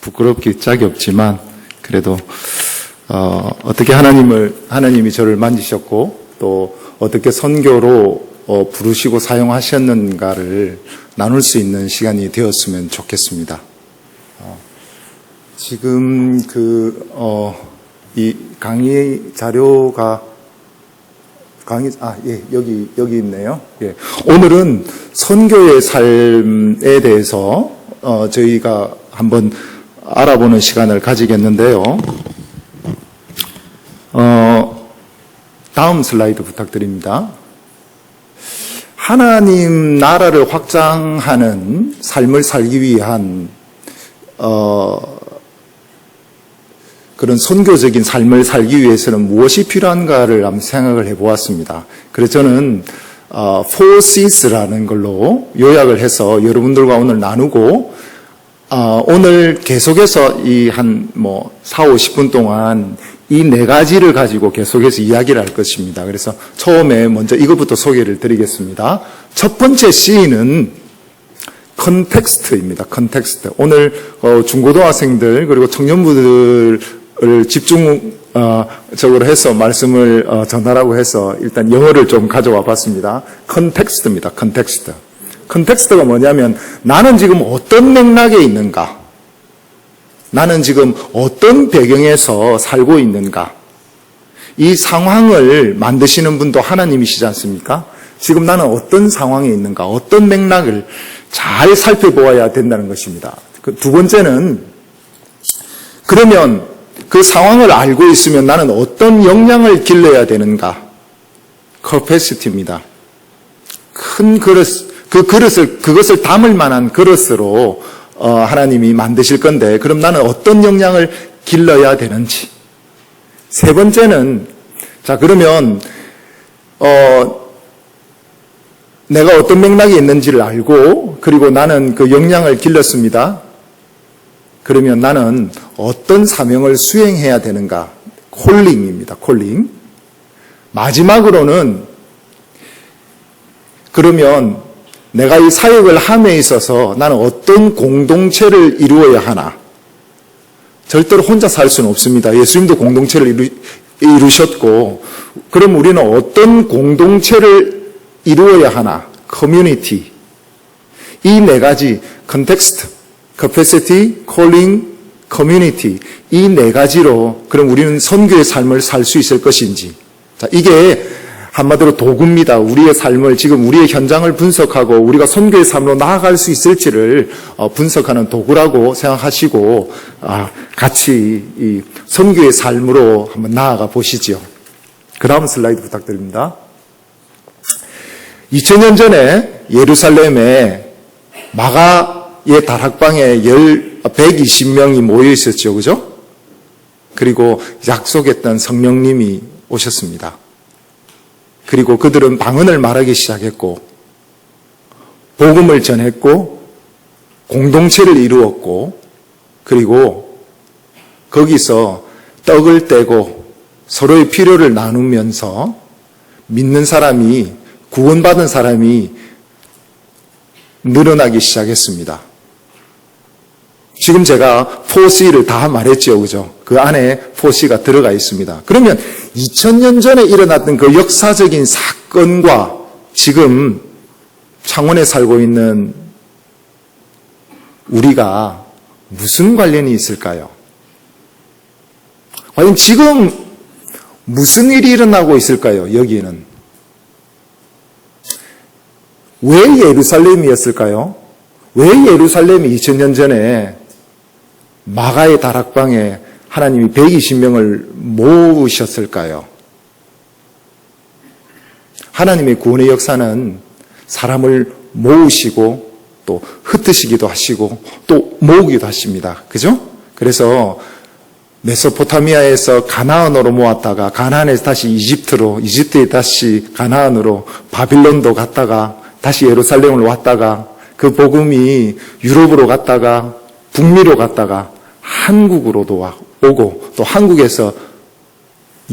부끄럽기 짝이 없지만 그래도 어떻게 하나님이 저를 만지셨고 또 어떻게 선교로 부르시고 사용하셨는가를 나눌 수 있는 시간이 되었으면 좋겠습니다. 지금 이 강의 자료가 여기 있네요. 예. 오늘은 선교의 삶에 대해서 저희가 한번 알아보는 시간을 가지겠는데요. 다음 슬라이드 부탁드립니다. 하나님 나라를 확장하는 삶을 살기 위한 그런 선교적인 삶을 살기 위해서는 무엇이 필요한가를 한번 생각을 해보았습니다. 그래서 저는 4C's라는 걸로 요약을 해서 여러분들과 오늘 나누고 오늘 계속해서 한 4, 50분 동안 이 4가지를 가지고 계속해서 이야기를 할 것입니다. 그래서 처음에 먼저 이것부터 소개를 드리겠습니다. 첫 번째 C는 컨텍스트입니다. 컨텍스트. 오늘 중고등학생들 그리고 청년부들을 집중적으로 해서 말씀을 전하라고 해서 일단 영어를 좀 가져와 봤습니다. 컨텍스트입니다. 컨텍스트. 컨텍스트가 뭐냐면 나는 지금 어떤 맥락에 있는가? 나는 지금 어떤 배경에서 살고 있는가? 이 상황을 만드시는 분도 하나님이시지 않습니까? 지금 나는 어떤 상황에 있는가? 어떤 맥락을 잘 살펴보아야 된다는 것입니다. 두 번째는 그러면 그 상황을 알고 있으면 나는 어떤 역량을 길러야 되는가? capacity입니다. 큰 그릇, 그것을 담을 만한 그릇으로 하나님이 만드실 건데, 그럼 나는 어떤 역량을 길러야 되는지. 세 번째는, 그러면, 내가 어떤 맥락이 있는지를 알고, 그리고 나는 그 역량을 길렀습니다. 그러면 나는 어떤 사명을 수행해야 되는가? 콜링입니다. 콜링. 마지막으로는, 그러면 내가 이 사역을 함에 있어서 나는 어떤 공동체를 이루어야 하나? 절대로 혼자 살 수는 없습니다. 예수님도 공동체를 이루셨고, 그럼 우리는 어떤 공동체를 이루어야 하나? 커뮤니티. 이 4가지, 컨텍스트, capacity, calling, community. 이 4가지로 그럼 우리는 선교의 삶을 살 수 있을 것인지. 이게 한마디로 도구입니다. 우리의 삶을, 지금 우리의 현장을 분석하고 우리가 선교의 삶으로 나아갈 수 있을지를 분석하는 도구라고 생각하시고 같이 이 선교의 삶으로 한번 나아가 보시죠. 그 다음 슬라이드 부탁드립니다. 2000년 전에 예루살렘에 마가의 다락방에 120명이 모여 있었죠. 그죠? 그리고 약속했던 성령님이 오셨습니다. 그리고 그들은 방언을 말하기 시작했고, 복음을 전했고, 공동체를 이루었고, 그리고 거기서 떡을 떼고 서로의 필요를 나누면서 믿는 사람이, 구원받은 사람이 늘어나기 시작했습니다. 지금 제가 4C를 다 말했죠. 그죠? 그 안에 4C가 들어가 있습니다. 그러면 2000년 전에 일어났던 그 역사적인 사건과 지금 창원에 살고 있는 우리가 무슨 관련이 있을까요? 과연 지금 무슨 일이 일어나고 있을까요? 여기에는. 왜 예루살렘이었을까요? 왜 예루살렘이 2000년 전에 마가의 다락방에 하나님이 120명을 모으셨을까요? 하나님의 구원의 역사는 사람을 모으시고 또 흩으시기도 하시고 또 모으기도 하십니다. 그죠? 그래서 메소포타미아에서 가나안으로 모았다가 가나안에서 다시 이집트로, 이집트에 다시 가나안으로, 바빌론도 갔다가 다시 예루살렘으로 왔다가 그 복음이 유럽으로 갔다가 북미로 갔다가 한국으로도 오고 또 한국에서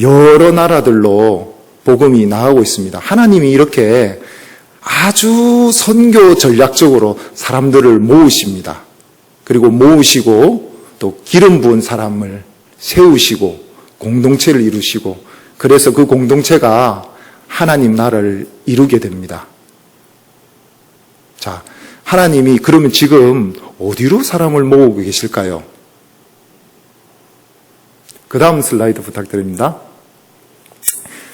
여러 나라들로 복음이 나가고 있습니다. 하나님이 이렇게 아주 선교 전략적으로 사람들을 모으십니다. 그리고 모으시고 또 기름 부은 사람을 세우시고 공동체를 이루시고 그래서 그 공동체가 하나님 나라를 이루게 됩니다. 자, 하나님이 그러면 지금 어디로 사람을 모으고 계실까요? 그 다음 슬라이드 부탁드립니다.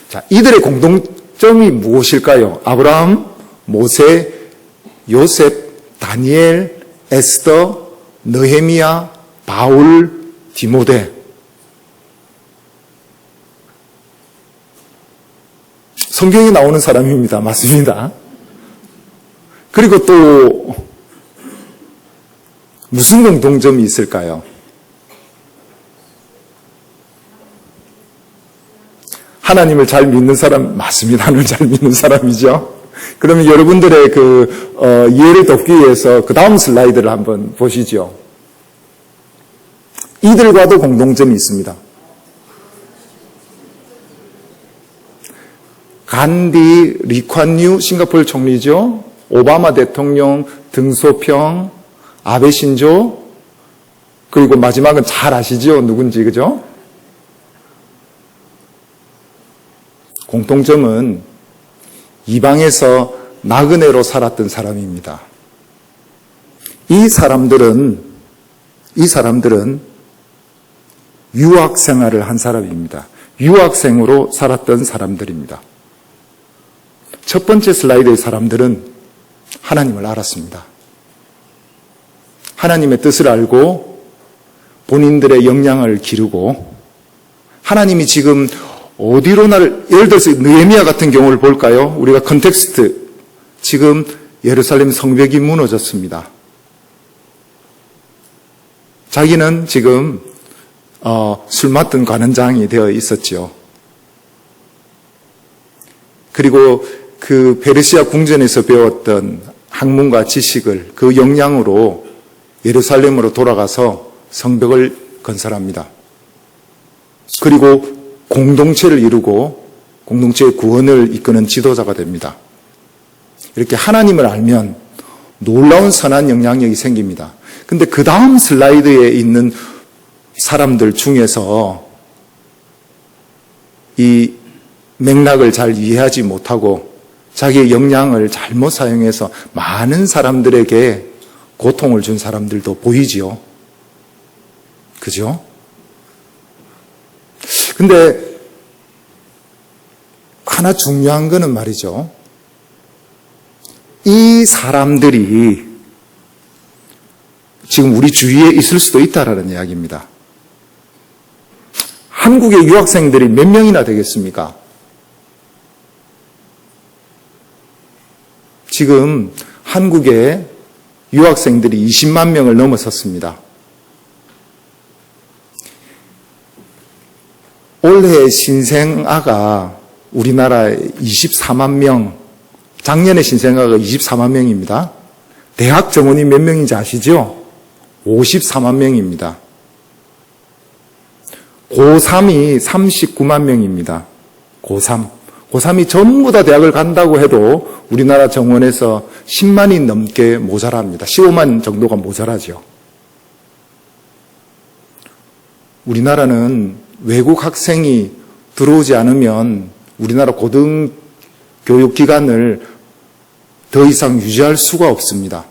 자, 이들의 공동점이 무엇일까요? 아브라함, 모세, 요셉, 다니엘, 에스더, 느헤미야, 바울, 디모데. 성경에 나오는 사람입니다. 맞습니다. 그리고 또 무슨 공통점이 있을까요? 하나님을 잘 믿는 사람 맞습니다. 하나님을 잘 믿는 사람이죠. 그러면 여러분들의 이해를 돕기 위해서 그 다음 슬라이드를 한번 보시죠. 이들과도 공동점이 있습니다. 간디, 리콴유 싱가포르 총리죠. 오바마 대통령, 등소평, 아베 신조, 그리고 마지막은 잘 아시죠? 누군지, 그죠? 공통점은 이방에서 나그네로 살았던 사람입니다. 이 사람들은 유학 생활을 한 사람입니다. 유학생으로 살았던 사람들입니다. 첫 번째 슬라이드의 사람들은 하나님을 알았습니다. 하나님의 뜻을 알고 본인들의 역량을 기르고 하나님이 지금 어디로 나를, 예를 들어서 느헤미야 같은 경우를 볼까요? 우리가 컨텍스트, 지금 예루살렘 성벽이 무너졌습니다. 자기는 지금 술 맡던 관원장이 되어 있었죠. 그리고 그 페르시아 궁전에서 배웠던 학문과 지식을 그 역량으로 예루살렘으로 돌아가서 성벽을 건설합니다. 그리고 공동체를 이루고 공동체의 구원을 이끄는 지도자가 됩니다. 이렇게 하나님을 알면 놀라운 선한 영향력이 생깁니다. 근데 그 다음 슬라이드에 있는 사람들 중에서 이 맥락을 잘 이해하지 못하고 자기의 역량을 잘못 사용해서 많은 사람들에게 고통을 준 사람들도 보이지요. 그죠? 근데 하나 중요한 거는 말이죠. 이 사람들이 지금 우리 주위에 있을 수도 있다라는 이야기입니다. 한국의 유학생들이 몇 명이나 되겠습니까? 지금 한국의 유학생들이 20만 명을 넘어섰습니다. 올해 신생아가 우리나라에 24만 명, 작년에 신생아가 24만 명입니다. 대학 정원이 몇 명인지 아시죠? 54만 명입니다. 고3이 39만 명입니다. 고3이 전부 다 대학을 간다고 해도 우리나라 정원에서 10만이 넘게 모자랍니다. 15만 정도가 모자라죠. 우리나라는 외국 학생이 들어오지 않으면 우리나라 고등교육기관을 더 이상 유지할 수가 없습니다.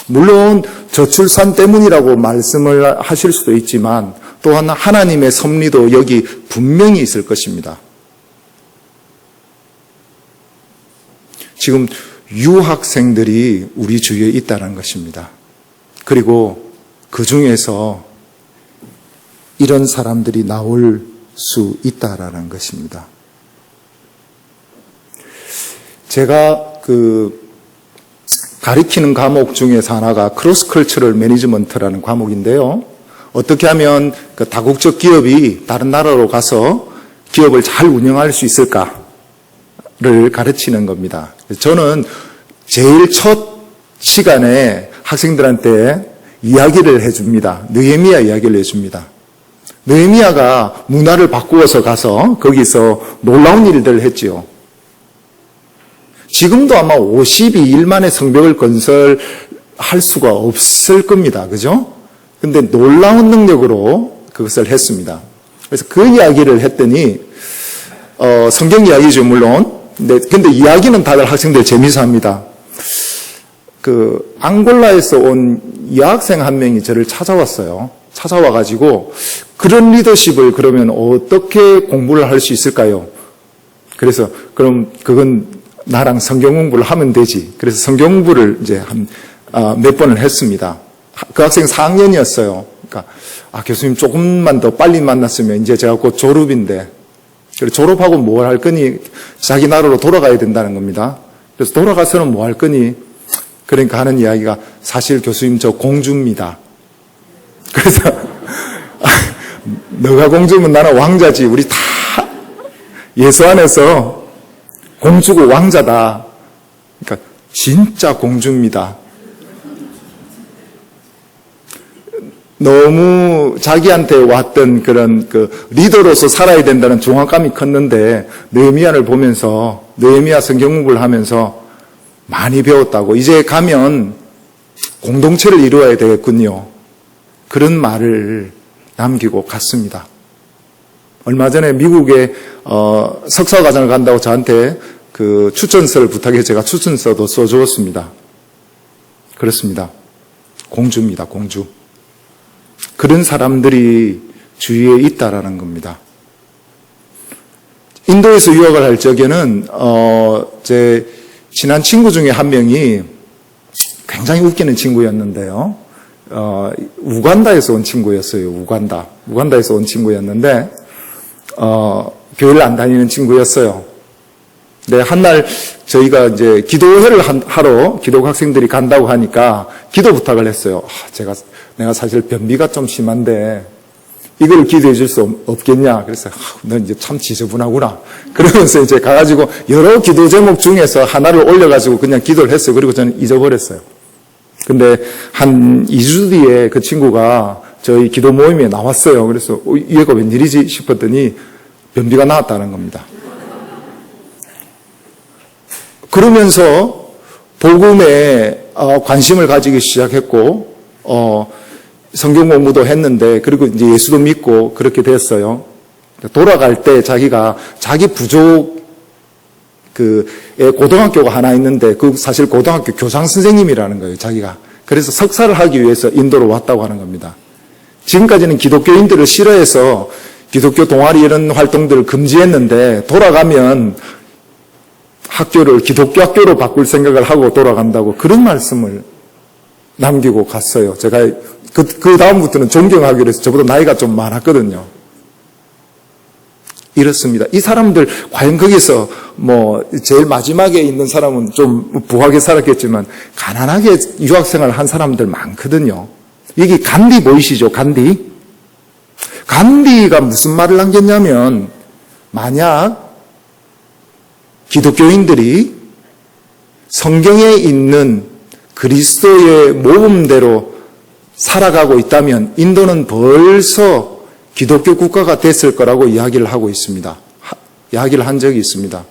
물론 저출산 때문이라고 말씀을 하실 수도 있지만 또한 하나님의 섭리도 여기 분명히 있을 것입니다. 지금 유학생들이 우리 주위에 있다는 것입니다. 그리고 그 중에서 이런 사람들이 나올 수 있다라는 것입니다. 제가 가리키는 과목 중에서 하나가 크로스 컬처럴 매니지먼트라는 과목인데요. 어떻게 하면 그 다국적 기업이 다른 나라로 가서 기업을 잘 운영할 수 있을까를 가르치는 겁니다. 저는 제일 첫 시간에 학생들한테 이야기를 해줍니다. 느헤미야 이야기를 해줍니다. 느헤미야가 문화를 바꾸어서 가서 거기서 놀라운 일들을 했지요. 지금도 아마 52일 만에 성벽을 할 수가 없을 겁니다. 그죠? 근데 놀라운 능력으로 그것을 했습니다. 그래서 그 이야기를 했더니, 성경 이야기죠, 물론. 근데 이야기는 다들 학생들 재미있어 합니다. 앙골라에서 온 여학생 한 명이 저를 찾아왔어요. 찾아와가지고, 그런 리더십을 그러면 어떻게 공부를 할 수 있을까요? 그래서, 그럼 그건 나랑 성경 공부를 하면 되지. 그래서 성경 공부를 이제 몇 번을 했습니다. 그 학생 4학년이었어요. 그러니까, 교수님 조금만 더 빨리 만났으면 이제 제가 곧 졸업인데, 그리고 졸업하고 뭘 할 거니? 자기 나라로 돌아가야 된다는 겁니다. 그래서 돌아가서는 뭐 할 거니? 그러니까 하는 이야기가 사실 교수님 저 공주입니다. 그래서 너가 공주면 나는 왕자지. 우리 다 예수 안에서 공주고 왕자다. 그러니까 진짜 공주입니다. 너무 자기한테 왔던 그런 리더로서 살아야 된다는 중압감이 컸는데 느헤미야를 보면서 느헤미야 성경 공부를 하면서 많이 배웠다고 이제 가면 공동체를 이루어야 되겠군요. 그런 말을 남기고 갔습니다. 얼마 전에 미국에 석사과정을 간다고 저한테 그 추천서를 부탁해서 제가 추천서도 써주었습니다. 그렇습니다. 공주입니다. 공주. 그런 사람들이 주위에 있다라는 겁니다. 인도에서 유학을 할 적에는 제 친한 친구 중에 한 명이 굉장히 웃기는 친구였는데요. 우간다에서 온 친구였어요. 우간다에서 온 친구였는데 교회를 안 다니는 친구였어요. 근데 한날 저희가 이제 기도회를 하러 기독 학생들이 간다고 하니까 기도 부탁을 했어요. 내가 사실 변비가 좀 심한데 이걸 기도해 줄 수 없겠냐. 그래서 너 이제 참 지저분하구나. 그러면서 이제 가가지고 여러 기도 제목 중에서 하나를 올려가지고 그냥 기도를 했어요. 그리고 저는 잊어버렸어요. 근데 한 2주 뒤에 그 친구가 저희 기도 모임에 나왔어요. 그래서 얘가 웬일이지 싶었더니 변비가 나왔다는 겁니다. 그러면서 복음에 관심을 가지기 시작했고 성경 공부도 했는데 그리고 이제 예수도 믿고 그렇게 됐어요. 돌아갈 때 자기가 자기 부족 고등학교가 하나 있는데 사실 고등학교 교장 선생님이라는 거예요. 자기가. 그래서 석사를 하기 위해서 인도로 왔다고 하는 겁니다. 지금까지는 기독교인들을 싫어해서 기독교 동아리 이런 활동들을 금지했는데 돌아가면 학교를 기독교 학교로 바꿀 생각을 하고 돌아간다고 그런 말씀을 남기고 갔어요. 제가 그 다음부터는 존경하기로 해서 저보다 나이가 좀 많았거든요. 이렇습니다. 이 사람들 과연 거기서 제일 마지막에 있는 사람은 좀 부하게 살았겠지만 가난하게 유학생활을 한 사람들 많거든요. 여기 간디 보이시죠? 간디. 간디가 무슨 말을 남겼냐면 만약 기독교인들이 성경에 있는 그리스도의 모범대로 살아가고 있다면 인도는 벌써 기독교 국가가 됐을 거라고 이야기를 하고 있습니다. 이야기를 한 적이 있습니다.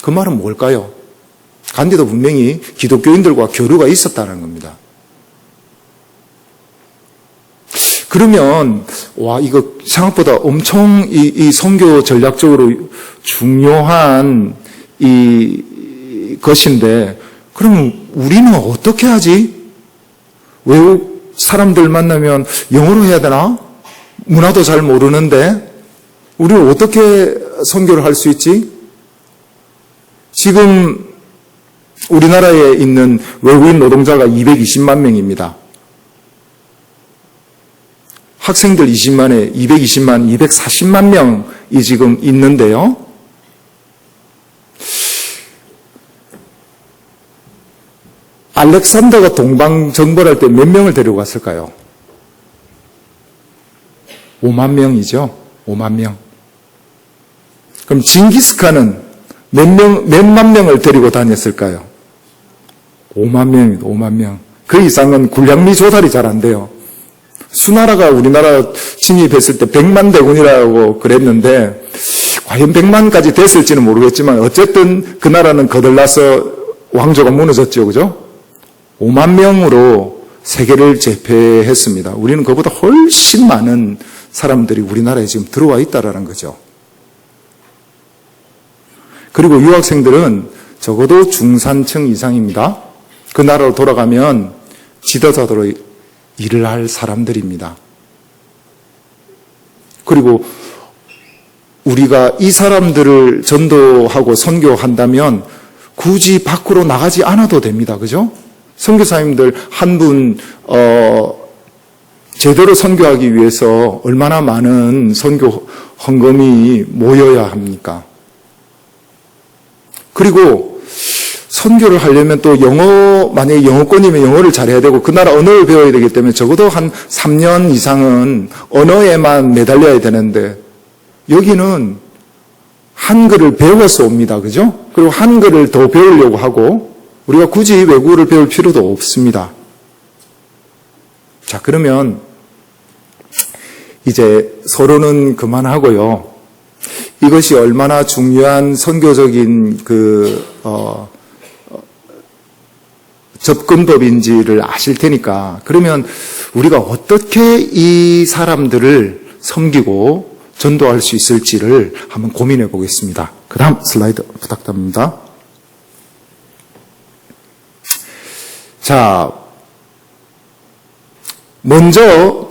그 말은 뭘까요? 간디도 분명히 기독교인들과 교류가 있었다는 겁니다. 그러면 이거 생각보다 엄청 이 선교 전략적으로 중요한 이 것인데 그럼 우리는 어떻게 하지? 외국 사람들 만나면 영어로 해야 되나? 문화도 잘 모르는데 우리는 어떻게 선교를 할 수 있지? 지금 우리나라에 있는 외국인 노동자가 220만 명입니다. 학생들 20만에 220만, 240만 명이 지금 있는데요. 알렉산더가 동방 정벌할 때 몇 명을 데리고 갔을까요? 5만 명이죠. 5만 명. 그럼 징기스칸은 몇만 명을 데리고 다녔을까요? 5만 명입니다. 5만 명. 그 이상은 군량미 조달이 잘 안 돼요. 수나라가 우리나라 침입했을 때 100만 대군이라고 그랬는데 과연 100만까지 됐을지는 모르겠지만 어쨌든 그 나라는 거들나서 왕조가 무너졌죠. 그죠? 5만 명으로 세계를 제패했습니다. 우리는 그보다 훨씬 많은 사람들이 우리나라에 지금 들어와 있다라는 거죠. 그리고 유학생들은 적어도 중산층 이상입니다. 그 나라로 돌아가면 지도자로 일을 할 사람들입니다. 그리고 우리가 이 사람들을 전도하고 선교한다면 굳이 밖으로 나가지 않아도 됩니다. 그죠? 선교사님들 한 분 제대로 선교하기 위해서 얼마나 많은 선교 헌금이 모여야 합니까? 그리고 선교를 하려면 또 만약에 영어권이면 영어를 잘해야 되고 그 나라 언어를 배워야 되기 때문에 적어도 한 3년 이상은 언어에만 매달려야 되는데 여기는 한글을 배워서 옵니다. 그죠? 그리고 한글을 더 배우려고 하고 우리가 굳이 외국어를 배울 필요도 없습니다. 자, 그러면 이제 서로는 그만하고요. 이것이 얼마나 중요한 선교적인 접근법인지를 아실 테니까 그러면 우리가 어떻게 이 사람들을 섬기고 전도할 수 있을지를 한번 고민해 보겠습니다. 그 다음 슬라이드 부탁드립니다. 자, 먼저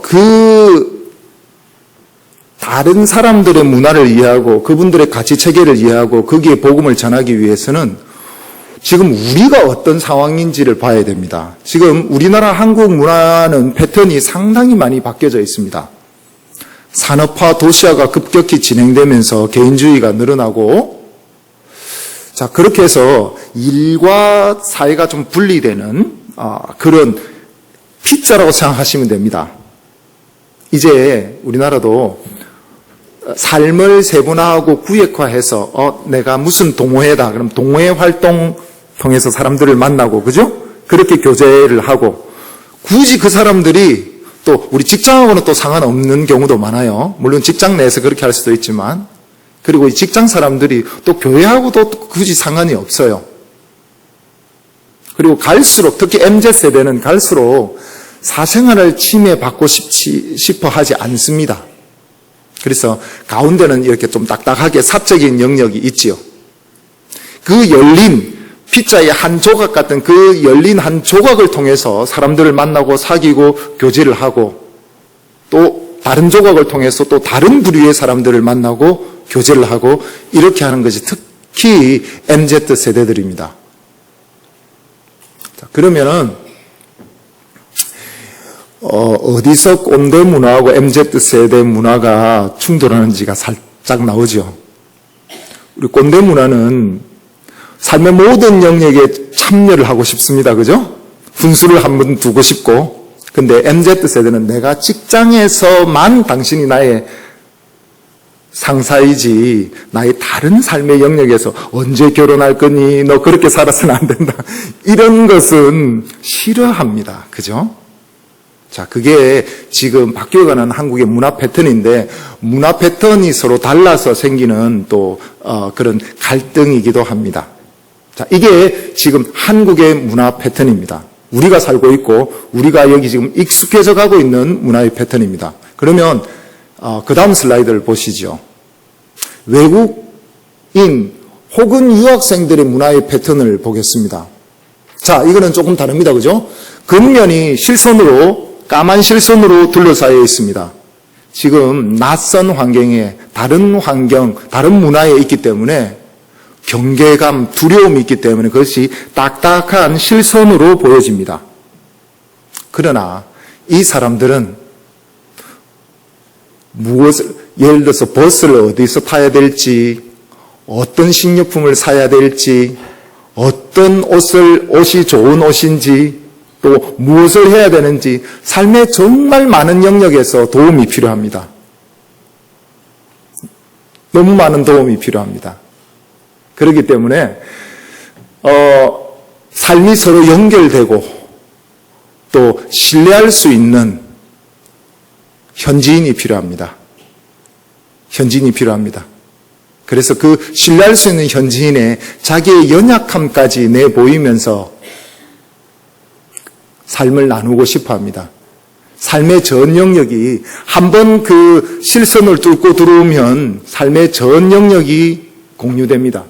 다른 사람들의 문화를 이해하고 그분들의 가치 체계를 이해하고 거기에 복음을 전하기 위해서는 지금 우리가 어떤 상황인지를 봐야 됩니다. 지금 우리나라 한국 문화는 패턴이 상당히 많이 바뀌어져 있습니다. 산업화, 도시화가 급격히 진행되면서 개인주의가 늘어나고 자, 그렇게 해서 일과 사회가 좀 분리되는 그런 P자라고 생각하시면 됩니다. 이제 우리나라도 삶을 세분화하고 구획화해서 내가 무슨 동호회다. 그럼 동호회 활동 통해서 사람들을 만나고 그죠? 그렇게 교제를 하고 굳이 그 사람들이 또 우리 직장하고는 또 상관없는 경우도 많아요. 물론 직장 내에서 그렇게 할 수도 있지만 그리고 이 직장 사람들이 또 교회하고도 굳이 상관이 없어요. 그리고 갈수록 특히 MZ세대는 갈수록 사생활을 침해받고 싶어 하지 않습니다. 그래서 가운데는 이렇게 좀 딱딱하게 사적인 영역이 있지요. 그 열린 피자의 한 조각 같은 그 열린 한 조각을 통해서 사람들을 만나고 사귀고 교제를 하고 또 다른 조각을 통해서 또 다른 부류의 사람들을 만나고 교제를 하고 이렇게 하는 것이 특히 MZ 세대들입니다. 자, 그러면은 어디서 꼰대 문화하고 MZ 세대 문화가 충돌하는지가 살짝 나오죠. 우리 꼰대 문화는 삶의 모든 영역에 참여를 하고 싶습니다. 그죠? 분수를 한번 두고 싶고. 근데 MZ 세대는 내가 직장에서만 당신이 나의 상사이지 나의 다른 삶의 영역에서 언제 결혼할 거니? 너 그렇게 살아서는 안 된다. 이런 것은 싫어합니다. 그죠? 자, 그게 지금 바뀌어가는 한국의 문화 패턴인데 문화 패턴이 서로 달라서 생기는 또 그런 갈등이기도 합니다. 자, 이게 지금 한국의 문화 패턴입니다. 우리가 살고 있고 우리가 여기 지금 익숙해져 가고 있는 문화의 패턴입니다. 그러면 그 다음 슬라이드를 보시죠. 외국인 혹은 유학생들의 문화의 패턴을 보겠습니다. 자, 이거는 조금 다릅니다. 그죠? 겉면이 실선으로 까만 실선으로 둘러싸여 있습니다. 지금 낯선 환경에 다른 환경, 다른 문화에 있기 때문에 경계감, 두려움이 있기 때문에 그것이 딱딱한 실선으로 보여집니다. 그러나 이 사람들은 예를 들어서 버스를 어디서 타야 될지, 어떤 식료품을 사야 될지, 어떤 옷이 좋은 옷인지, 또 무엇을 해야 되는지 삶의 정말 많은 영역에서 도움이 필요합니다. 너무 많은 도움이 필요합니다. 그렇기 때문에 삶이 서로 연결되고 또 신뢰할 수 있는 현지인이 필요합니다. 현지인이 필요합니다. 그래서 그 신뢰할 수 있는 현지인의 자기의 연약함까지 내보이면서 삶을 나누고 싶어 합니다. 삶의 전 영역이 한번 그 실선을 뚫고 들어오면 삶의 전 영역이 공유됩니다.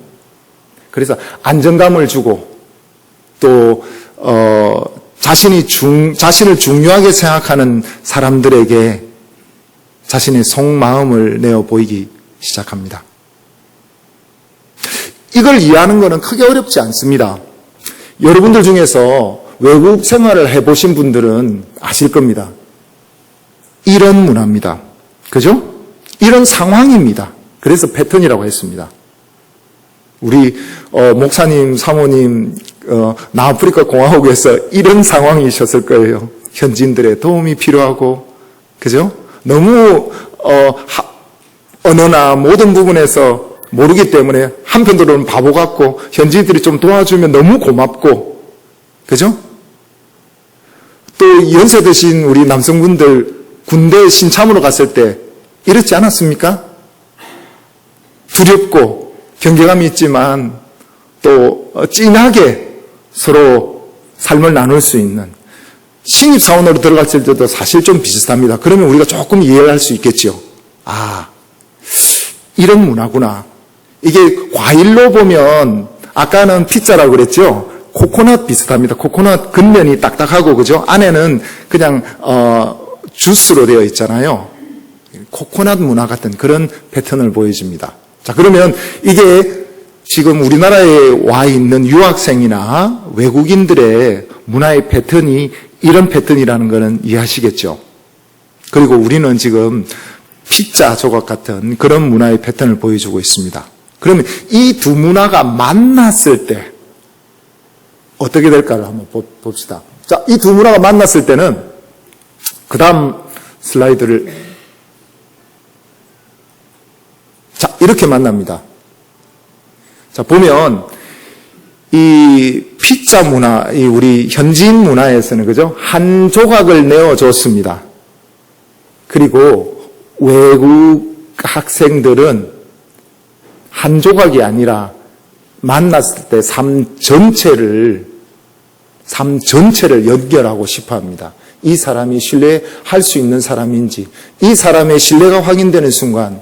그래서 안정감을 주고 또 자신을 중요하게 생각하는 사람들에게 자신의 속마음을 내어 보이기 시작합니다. 이걸 이해하는 것은 크게 어렵지 않습니다. 여러분들 중에서 외국 생활을 해보신 분들은 아실 겁니다. 이런 문화입니다. 그죠? 이런 상황입니다. 그래서 패턴이라고 했습니다. 우리 목사님, 사모님 남아프리카 공화국에서 이런 상황이셨을 거예요. 현지인들의 도움이 필요하고, 그죠? 너무 언어나 모든 부분에서 모르기 때문에 한편으로는 바보 같고 현지인들이 좀 도와주면 너무 고맙고, 그죠? 또 연세 드신 우리 남성분들 군대 신참으로 갔을 때 이렇지 않았습니까? 두렵고 경계감이 있지만 또 진하게 서로 삶을 나눌 수 있는 신입사원으로 들어갔을 때도 사실 좀 비슷합니다. 그러면 우리가 조금 이해를 할 수 있겠죠. 아, 이런 문화구나. 이게 과일로 보면 아까는 피자라고 그랬죠. 코코넛 비슷합니다. 코코넛 겉면이 딱딱하고, 그죠? 안에는 그냥 주스로 되어 있잖아요. 코코넛 문화 같은 그런 패턴을 보여줍니다. 자, 그러면 이게 지금 우리나라에 와 있는 유학생이나 외국인들의 문화의 패턴이 이런 패턴이라는 것은 이해하시겠죠? 그리고 우리는 지금 피자 조각 같은 그런 문화의 패턴을 보여주고 있습니다. 그러면 이 두 문화가 만났을 때 어떻게 될까를 한번 봅시다. 자, 이 두 문화가 만났을 때는 그 다음 슬라이드를 자, 이렇게 만납니다. 자, 보면 이 피자 문화, 이 우리 현지인 문화에서는, 그죠? 한 조각을 내어줬습니다. 그리고 외국 학생들은 한 조각이 아니라 만났을 때 삶 전체를 연결하고 싶어 합니다. 이 사람이 신뢰할 수 있는 사람인지, 이 사람의 신뢰가 확인되는 순간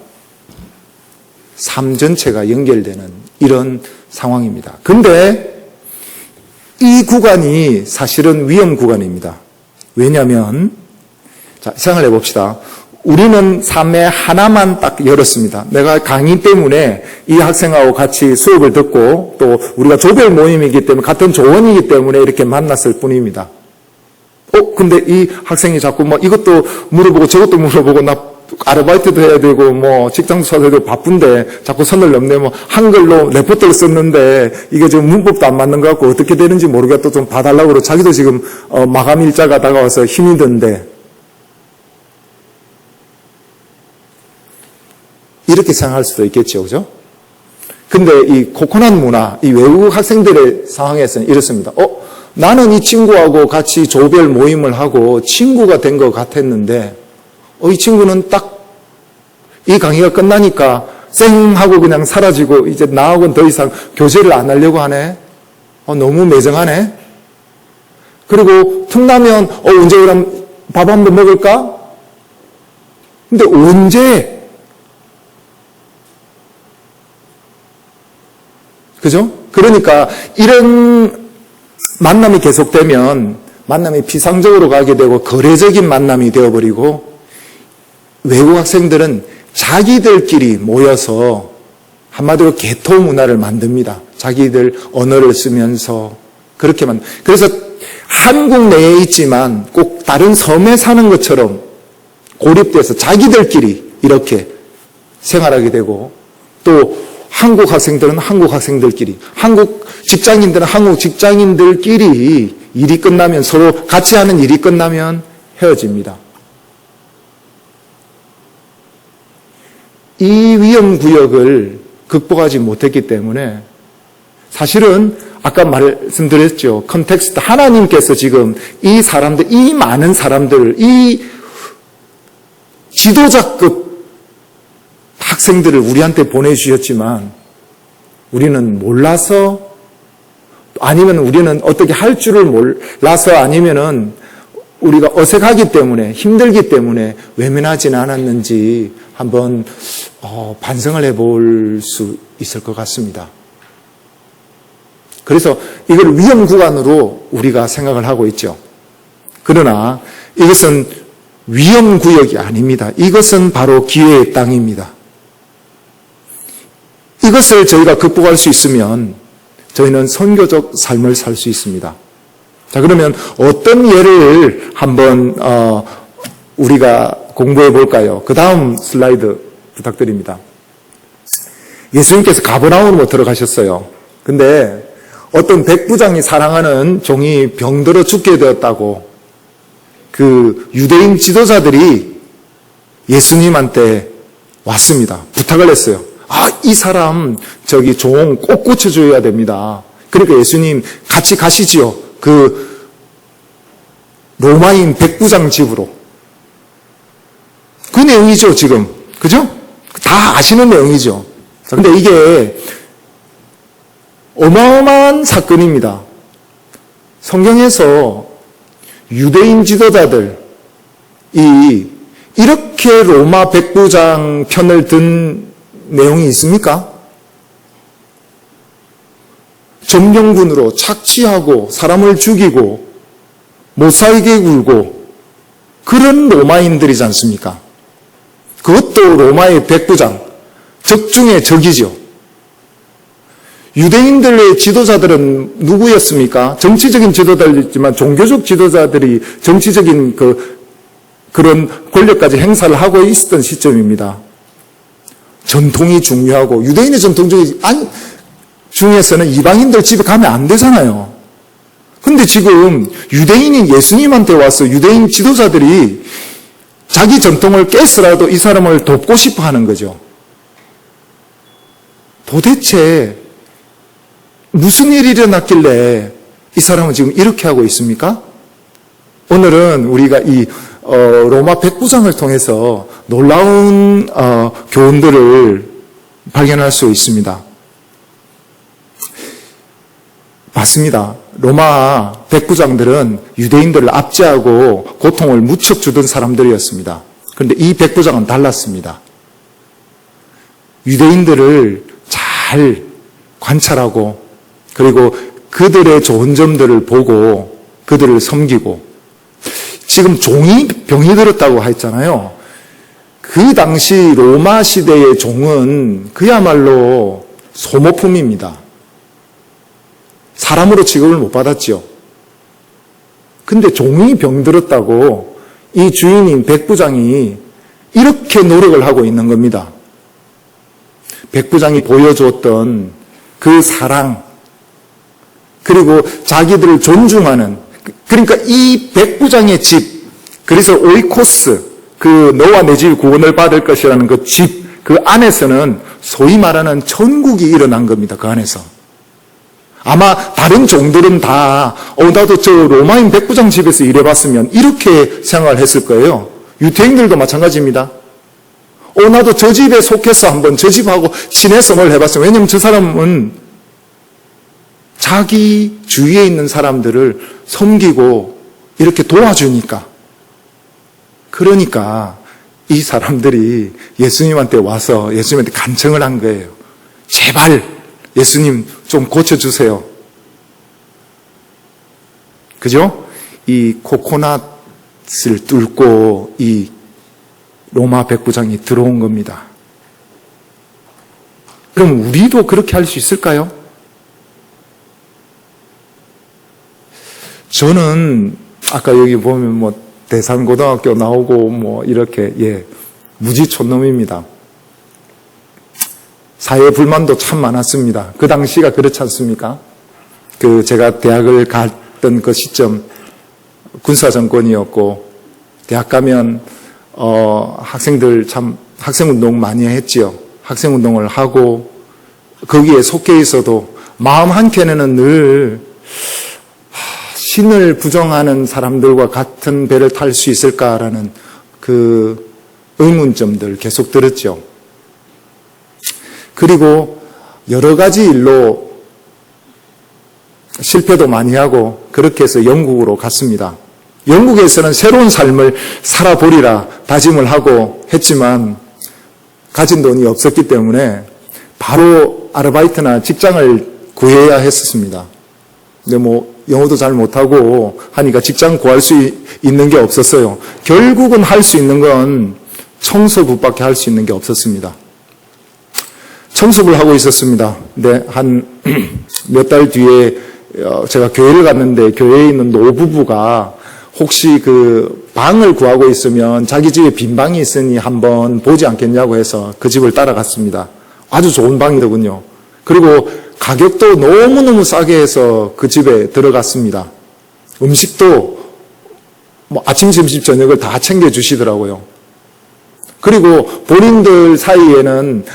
삶 전체가 연결되는 이런 상황입니다. 근데 이 구간이 사실은 위험 구간입니다. 왜냐하면, 자, 생각을 해봅시다. 우리는 삶의 하나만 딱 열었습니다. 내가 강의 때문에 이 학생하고 같이 수업을 듣고 또 우리가 조별 모임이기 때문에 같은 조원이기 때문에 이렇게 만났을 뿐입니다. 근데 이 학생이 자꾸 뭐 이것도 물어보고 저것도 물어보고 나 아르바이트도 해야 되고 뭐 직장도 찾아야 되고 바쁜데 자꾸 선을 넘네. 뭐 한글로 레포트를 썼는데 이게 지금 문법도 안 맞는 것 같고 어떻게 되는지 모르겠다 좀 봐달라고 그러고 자기도 지금 마감 일자가 다가와서 힘이 든데 이렇게 생각할 수도 있겠죠. 그죠? 근데 이 코코넛 문화, 이 외국 학생들의 상황에서는 이렇습니다. 나는 이 친구하고 같이 조별 모임을 하고 친구가 된 것 같았는데 이 친구는 딱 이 강의가 끝나니까 쌩 하고 그냥 사라지고 이제 나하고는 더 이상 교제를 안 하려고 하네. 너무 매정하네. 그리고 틈나면 언제 그럼 밥 한 번 먹을까? 근데 언제? 그죠? 그러니까 이런 만남이 계속되면 만남이 비상적으로 가게 되고 거래적인 만남이 되어버리고 외국 학생들은 자기들끼리 모여서 한마디로 개토 문화를 만듭니다. 자기들 언어를 쓰면서 그렇게 그래서 한국 내에 있지만 꼭 다른 섬에 사는 것처럼 고립돼서 자기들끼리 이렇게 생활하게 되고 또 한국 학생들은 한국 학생들끼리, 한국 직장인들은 한국 직장인들끼리 일이 끝나면 서로 같이 하는 일이 끝나면 헤어집니다. 이 위험구역을 극복하지 못했기 때문에 사실은 아까 말씀드렸죠. 컨텍스트, 하나님께서 지금 이 사람들, 이 많은 사람들을, 이 지도자급 학생들을 우리한테 보내주셨지만 우리는 몰라서 아니면 우리는 어떻게 할 줄을 몰라서 아니면은 우리가 어색하기 때문에 힘들기 때문에 외면하지는 않았는지 한번 반성을 해볼 수 있을 것 같습니다. 그래서 이걸 위험 구간으로 우리가 생각을 하고 있죠. 그러나 이것은 위험 구역이 아닙니다. 이것은 바로 기회의 땅입니다. 이것을 저희가 극복할 수 있으면 저희는 선교적 삶을 살 수 있습니다. 자, 그러면 어떤 예를 한번 우리가 공부해 볼까요? 그 다음 슬라이드 부탁드립니다. 예수님께서 가버나움으로 들어가셨어요. 근데 어떤 백부장이 사랑하는 종이 병들어 죽게 되었다고 그 유대인 지도자들이 예수님한테 왔습니다. 부탁을 했어요. 이 사람 종 꼭 고쳐줘야 됩니다. 그러니까 예수님 같이 가시지요. 그 로마인 백부장 집으로. 그 내용이죠, 지금. 그죠? 다 아시는 내용이죠. 근데 이게 어마어마한 사건입니다. 성경에서 유대인 지도자들이 이렇게 로마 백부장 편을 든 내용이 있습니까? 점령군으로 착취하고 사람을 죽이고 못 살게 굴고 그런 로마인들이지 않습니까? 그것도 로마의 백부장, 적 중에 적이죠. 유대인들의 지도자들은 누구였습니까? 정치적인 지도자들이지만 종교적 지도자들이 정치적인 그런 권력까지 행사를 하고 있었던 시점입니다. 전통이 중요하고 유대인의 전통 중에서는 이방인들 집에 가면 안 되잖아요. 근데 지금 유대인이 예수님한테 와서 유대인 지도자들이 자기 전통을 깼으라도 이 사람을 돕고 싶어 하는 거죠. 도대체 무슨 일이 일어났길래 이 사람은 지금 이렇게 하고 있습니까? 오늘은 우리가 이 로마 백부장을 통해서 놀라운 교훈들을 발견할 수 있습니다. 맞습니다. 로마 백부장들은 유대인들을 압제하고 고통을 무척 주던 사람들이었습니다. 그런데 이 백부장은 달랐습니다. 유대인들을 잘 관찰하고 그리고 그들의 좋은 점들을 보고 그들을 섬기고 지금 종이 병이 들었다고 했잖아요. 그 당시 로마 시대의 종은 그야말로 소모품입니다. 사람으로 취급을 못 받았죠. 근데 종이 병들었다고 이 주인인 백부장이 이렇게 노력을 하고 있는 겁니다. 백부장이 보여주었던 그 사랑, 그리고 자기들을 존중하는, 그러니까 이 백부장의 집, 그래서 오이코스, 그 너와 내 집 구원을 받을 것이라는 그 집, 그 안에서는 소위 말하는 천국이 일어난 겁니다. 그 안에서. 아마 다른 종들은 다 나도 저 로마인 백부장 집에서 일해봤으면 이렇게 생각을 했을 거예요. 유태인들도 마찬가지입니다. 나도 저 집에 속해서 한번 저 집하고 친해서 뭘 해봤으면, 왜냐면 저 사람은 자기 주위에 있는 사람들을 섬기고 이렇게 도와주니까. 그러니까 이 사람들이 예수님한테 와서 예수님한테 간청을 한 거예요. 제발 예수님 좀 고쳐주세요. 그죠? 이 코코넛을 뚫고 이 로마 백부장이 들어온 겁니다. 그럼 우리도 그렇게 할 수 있을까요? 저는 아까 여기 보면 대산고등학교 나오고 이렇게 무지촌놈입니다. 사회 불만도 참 많았습니다. 그 당시가 그렇지 않습니까? 제가 대학을 갔던 그 시점 군사정권이었고 대학 가면 학생들 참 학생운동 많이 했지요. 학생운동을 하고 거기에 속해 있어도 마음 한켠에는 늘 신을 부정하는 사람들과 같은 배를 탈 수 있을까라는 그 의문점들 계속 들었죠. 그리고 여러 가지 일로 실패도 많이 하고 그렇게 해서 영국으로 갔습니다. 영국에서는 새로운 삶을 살아보리라 다짐을 하고 했지만 가진 돈이 없었기 때문에 바로 아르바이트나 직장을 구해야 했었습니다. 근데 영어도 잘 못하고 하니까 직장 구할 수 있는 게 없었어요. 결국은 할 수 있는 건 청소부밖에 할 수 있는 게 없었습니다. 청소부를 하고 있었습니다. 근데 한 몇 달 뒤에 제가 교회를 갔는데 교회에 있는 노부부가 혹시 그 방을 구하고 있으면 자기 집에 빈 방이 있으니 한번 보지 않겠냐고 해서 그 집을 따라갔습니다. 아주 좋은 방이더군요. 그리고 가격도 너무너무 싸게 해서 그 집에 들어갔습니다. 음식도 아침, 점심, 저녁을 다 챙겨주시더라고요. 그리고 본인들 사이에는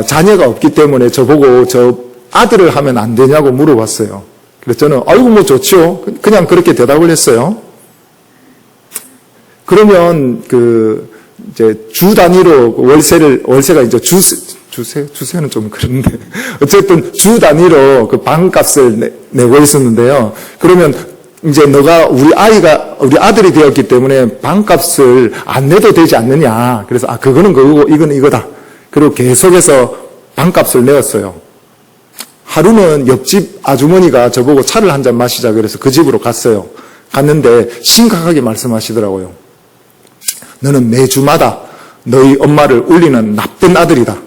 자녀가 없기 때문에 저보고 저 아들을 하면 안 되냐고 물어봤어요. 그래서 저는 아이고 좋죠. 그냥 그렇게 대답을 했어요. 그러면 이제 주 단위로 월세가 이제 주세는 좀 그런데 어쨌든 주 단위로 그 방값을 내고 있었는데요. 그러면 이제 너가 우리 아들이 되었기 때문에 방값을 안 내도 되지 않느냐. 그래서 그거는 그거고 이거는 이거다. 그리고 계속해서 방값을 내었어요. 하루는 옆집 아주머니가 저보고 차를 한 잔 마시자 그래서 그 집으로 갔어요. 갔는데 심각하게 말씀하시더라고요. 너는 매주마다 너희 엄마를 울리는 나쁜 아들이다.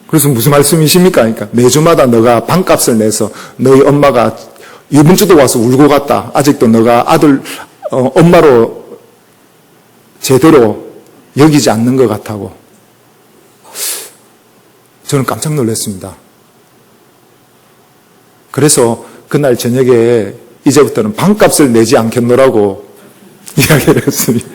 그래서 무슨 말씀이십니까? 그러니까 매주마다 너가 방값을 내서 너희 엄마가 이번 주도 와서 울고 갔다. 아직도 너가 엄마로 제대로 여기지 않는 것 같다고. 저는 깜짝 놀랐습니다. 그래서 그날 저녁에 이제부터는 방값을 내지 않겠노라고 이야기를 했습니다.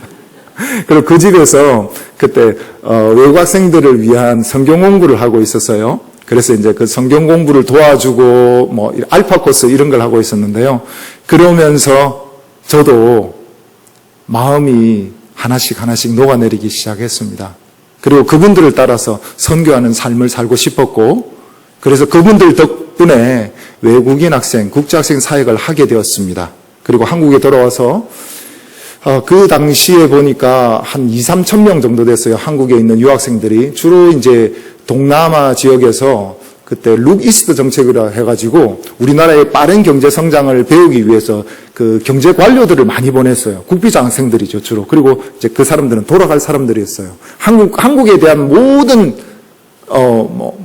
그리고 그 집에서 그때 외국 학생들을 위한 성경 공부를 하고 있었어요. 그래서 이제 그 성경 공부를 도와주고 알파 코스 이런 걸 하고 있었는데요. 그러면서 저도 마음이 하나씩 녹아내리기 시작했습니다. 그리고 그분들을 따라서 선교하는 삶을 살고 싶었고, 그래서 그분들 덕분에 외국인 학생, 국제학생 사역을 하게 되었습니다. 그리고 한국에 돌아와서 그 당시에 보니까 한 2-3천 명 정도 됐어요. 한국에 있는 유학생들이. 주로 이제 동남아 지역에서 그때 룩이스트 정책이라 해가지고 우리나라의 빠른 경제 성장을 배우기 위해서 그 경제 관료들을 많이 보냈어요. 국비장 학생들이죠, 주로. 그리고 이제 그 사람들은 돌아갈 사람들이었어요. 한국에 대한 모든,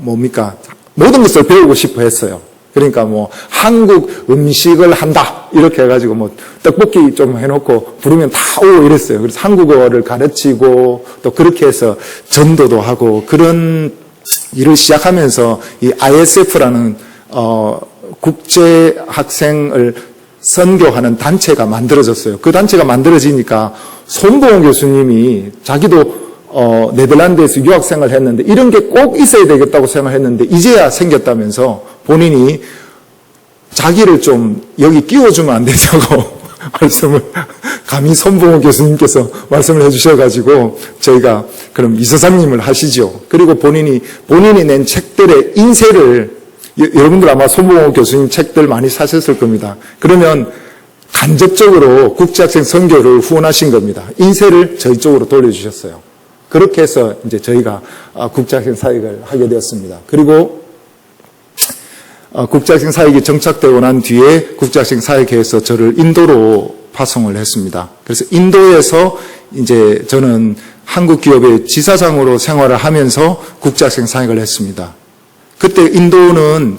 모든 것을 배우고 싶어 했어요. 그러니까 한국 음식을 한다. 이렇게 해가지고 떡볶이 좀 해놓고 부르면 다 오고 이랬어요. 그래서 한국어를 가르치고 또 그렇게 해서 전도도 하고 그런 일을 시작하면서 이 ISF라는, 국제 학생을 선교하는 단체가 만들어졌어요. 그 단체가 만들어지니까 손보홍 교수님이 자기도 네덜란드에서 유학생을 했는데 이런 게 꼭 있어야 되겠다고 생각했는데 이제야 생겼다면서 본인이 자기를 좀 여기 끼워주면 안 되냐고 말씀을 감히 손보홍 교수님께서 말씀을 해주셔가지고 저희가 그럼 이서사님을 하시죠. 그리고 본인이 낸 책들의 인쇄를 여러분들 아마 손보홍 교수님 책들 많이 사셨을 겁니다. 그러면 간접적으로 국제학생 선교를 후원하신 겁니다. 인쇄를 저희 쪽으로 돌려주셨어요. 그렇게 해서 이제 저희가 국제학생 사역을 하게 되었습니다. 그리고 국제학생 사역이 정착되고 난 뒤에 국제학생 사역회에서 저를 인도로 파송을 했습니다. 그래서 인도에서 이제 저는 한국 기업의 지사장으로 생활을 하면서 국제학생 사역을 했습니다. 그때 인도는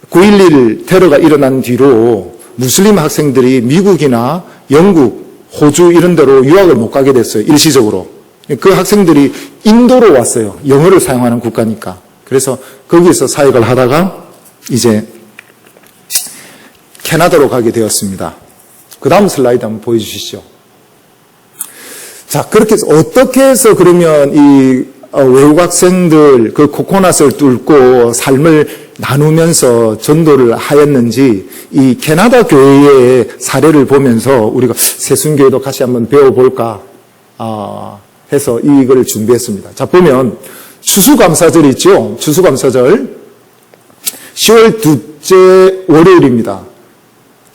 9.11 테러가 일어난 뒤로 무슬림 학생들이 미국이나 영국, 호주 이런 데로 유학을 못 가게 됐어요. 일시적으로. 그 학생들이 인도로 왔어요. 영어를 사용하는 국가니까. 그래서 거기서 사역을 하다가 이제 캐나다로 가게 되었습니다. 그 다음 슬라이드 한번 보여주시죠. 자, 그렇게 해서 어떻게 해서 그러면 이 외국 학생들 그 코코넛을 뚫고 삶을 나누면서 전도를 하였는지 이 캐나다 교회의 사례를 보면서 우리가 새순교회도 같이 한번 배워볼까 해서 이거를 준비했습니다. 자, 보면 추수감사절 있죠? 추수감사절 10월 둘째 월요일입니다.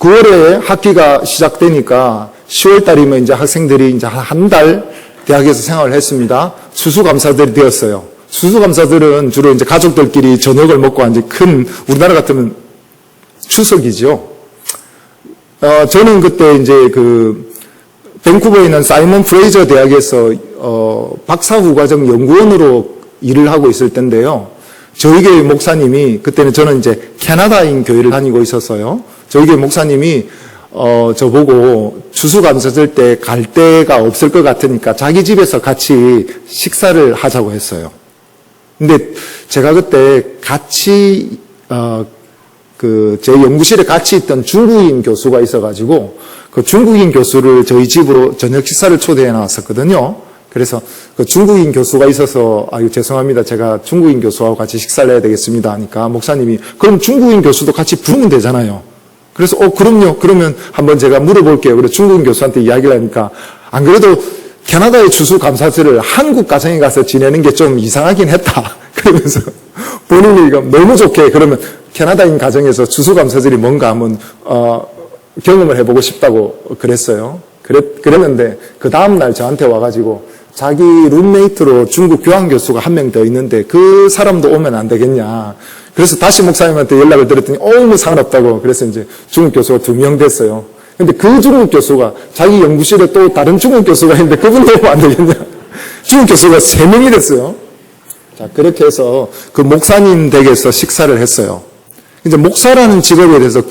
9월에 학기가 시작되니까 10월 달이면 이제 학생들이 이제 한 달 대학에서 생활을 했습니다. 수수감사들이 되었어요. 수수감사들은 주로 이제 가족들끼리 저녁을 먹고 이제 큰, 우리나라 같으면 추석이죠. 저는 그때 이제 밴쿠버에 있는 사이먼 프레이저 대학에서 박사후과정 연구원으로 일을 하고 있을 때인데요. 저희 교회 목사님이, 그때는 저는 이제 캐나다인 교회를 다니고 있었어요. 저희 교회 목사님이 저보고 추수감사 들 때 갈 데가 없을 것 같으니까 자기 집에서 같이 식사를 하자고 했어요. 근데 제가 그때 같이 제 연구실에 같이 있던 중국인 교수가 있어가지고 그 중국인 교수를 저희 집으로 저녁 식사를 초대해 놨었거든요. 그래서 그 중국인 교수가 있어서 아유 죄송합니다. 제가 중국인 교수하고 같이 식사를 해야 되겠습니다 하니까 목사님이 그럼 중국인 교수도 같이 부르면 되잖아요. 그래서 그럼요. 그러면 한번 제가 물어볼게요. 그래서 중국인 교수한테 이야기를 하니까 안 그래도 캐나다의 추수감사절을 한국 가정에 가서 지내는 게 좀 이상하긴 했다. 그러면서 본인이 너무 좋게 그러면 캐나다인 가정에서 추수감사절이 뭔가 한번 경험을 해보고 싶다고 그랬어요. 그랬는데 그 다음날 저한테 와가지고 자기 룸메이트로 중국 교환교수가 한 명 더 있는데 그 사람도 오면 안 되겠냐. 그래서 다시 목사님한테 연락을 드렸더니 뭐 상관없다고. 그래서 이제 중국 교수가 2명 됐어요. 근데 그 중국 교수가 자기 연구실에 또 다른 중국 교수가 있는데 그분도 오면 안 되겠냐. 중국 교수가 3명이 됐어요. 자, 그렇게 해서 그 목사님 댁에서 식사를 했어요. 이제 목사라는 직업에 대해서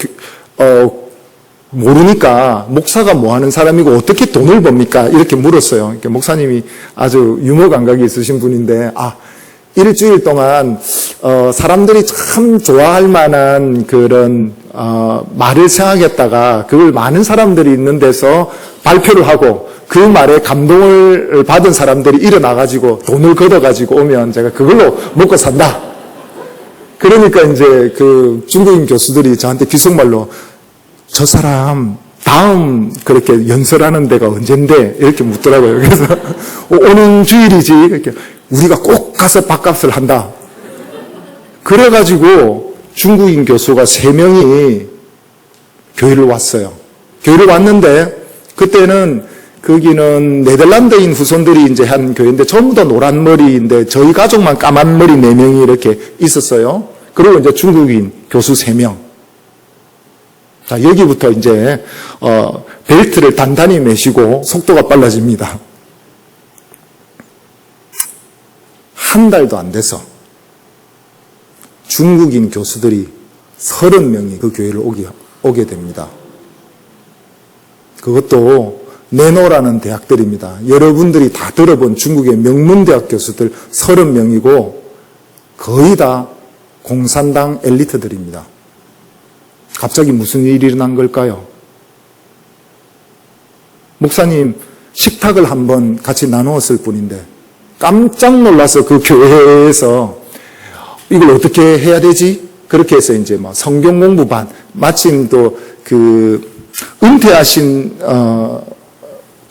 모르니까 목사가 뭐 하는 사람이고 어떻게 돈을 법니까? 이렇게 물었어요. 그러니까 목사님이 아주 유머 감각이 있으신 분인데, 일주일 동안 사람들이 참 좋아할 만한 그런 말을 생각했다가 그걸 많은 사람들이 있는 데서 발표를 하고 그 말에 감동을 받은 사람들이 일어나가지고 돈을 걷어가지고 오면 제가 그걸로 먹고 산다. 그러니까 이제 그 중국인 교수들이 저한테 귓속말로 저 사람 다음 그렇게 연설하는 데가 언젠데 이렇게 묻더라고요. 그래서 오는 주일이지. 이렇게 우리가 꼭 가서 밥값을 한다. 그래가지고 중국인 교수가 3명이 교회를 왔어요. 교회를 왔는데 그때는 거기는 네덜란드인 후손들이 이제 한 교회인데 전부 다 노란 머리인데 저희 가족만 까만 머리 4명이 이렇게 있었어요. 그리고 이제 중국인 교수 3명. 자, 여기부터 이제, 벨트를 단단히 매시고 속도가 빨라집니다. 한 달도 안 돼서 중국인 교수들이 30명이 그 교회를 오게 됩니다. 그것도 네노라는 대학들입니다. 여러분들이 다 들어본 중국의 명문대학 교수들 30명이고 거의 다 공산당 엘리트들입니다. 갑자기 무슨 일이 일어난 걸까요? 목사님 식탁을 한번 같이 나누었을 뿐인데 깜짝 놀라서 그 교회에서 이걸 어떻게 해야 되지? 그렇게 해서 이제 막 성경 공부반, 마침 또 은퇴하신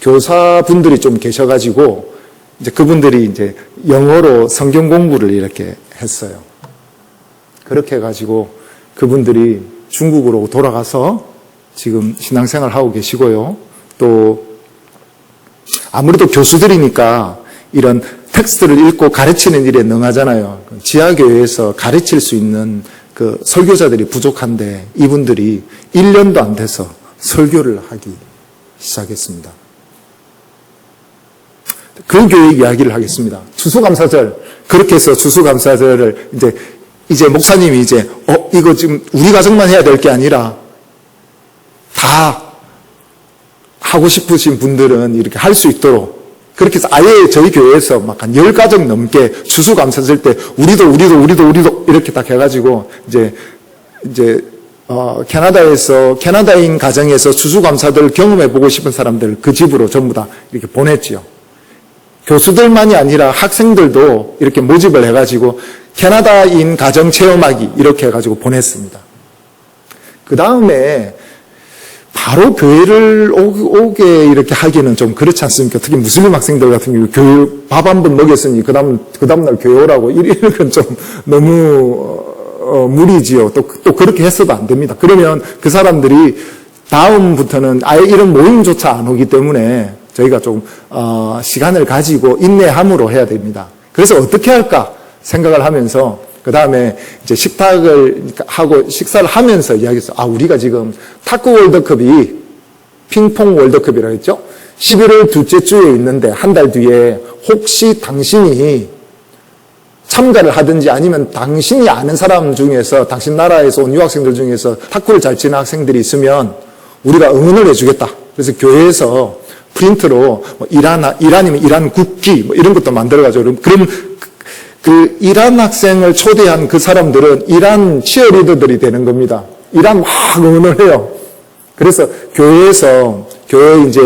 교사분들이 좀 계셔가지고 이제 그분들이 이제 영어로 성경 공부를 이렇게 했어요. 그렇게 해가지고 그분들이 중국으로 돌아가서 지금 신앙생활 하고 계시고요. 또 아무래도 교수들이니까 이런 텍스트를 읽고 가르치는 일에 능하잖아요. 지하교회에서 가르칠 수 있는 그 설교자들이 부족한데 이분들이 1년도 안 돼서 설교를 하기 시작했습니다. 그 교회 이야기를 하겠습니다. 추수감사절, 그렇게 해서 추수감사절을 이제 목사님이 이거 지금 우리 가정만 해야 될 게 아니라 다 하고 싶으신 분들은 이렇게 할 수 있도록 그렇게 해서 아예 저희 교회에서 막 한 10가정 넘게 추수감사절 때 우리도 이렇게 딱 해가지고 캐나다에서 캐나다인 가정에서 추수감사절을 경험해보고 싶은 사람들을 그 집으로 전부 다 이렇게 보냈지요. 교수들만이 아니라 학생들도 이렇게 모집을 해가지고 캐나다인 가정 체험하기 이렇게 해가지고 보냈습니다. 그 다음에 바로 교회를 오게 이렇게 하기는 좀 그렇지 않습니까? 특히 무슬림 학생들 같은 경우 교회 밥 한 번 먹였으니 그 다음날 교회 오라고 이런 건 좀 너무 무리지요. 또 그렇게 했어도 안 됩니다. 그러면 그 사람들이 다음부터는 아예 이런 모임조차 안 오기 때문에 저희가 좀 시간을 가지고 인내함으로 해야 됩니다. 그래서 어떻게 할까 생각을 하면서 그 다음에 이제 식탁을 하고 식사를 하면서 이야기했어요. 우리가 지금 탁구 월드컵이 핑퐁 월드컵이라고 했죠. 11월 둘째 주에 있는데 한 달 뒤에 혹시 당신이 참가를 하든지 아니면 당신이 아는 사람 중에서 당신 나라에서 온 유학생들 중에서 탁구를 잘 치는 학생들이 있으면 우리가 응원을 해주겠다. 그래서 교회에서 프린트로 뭐 이란이면 이란 국기 뭐 이런 것도 만들어가지고 그럼 그 이란 학생을 초대한 그 사람들은 이란 치어리더들이 되는 겁니다. 이란 막 응원을 해요. 그래서 교회 이제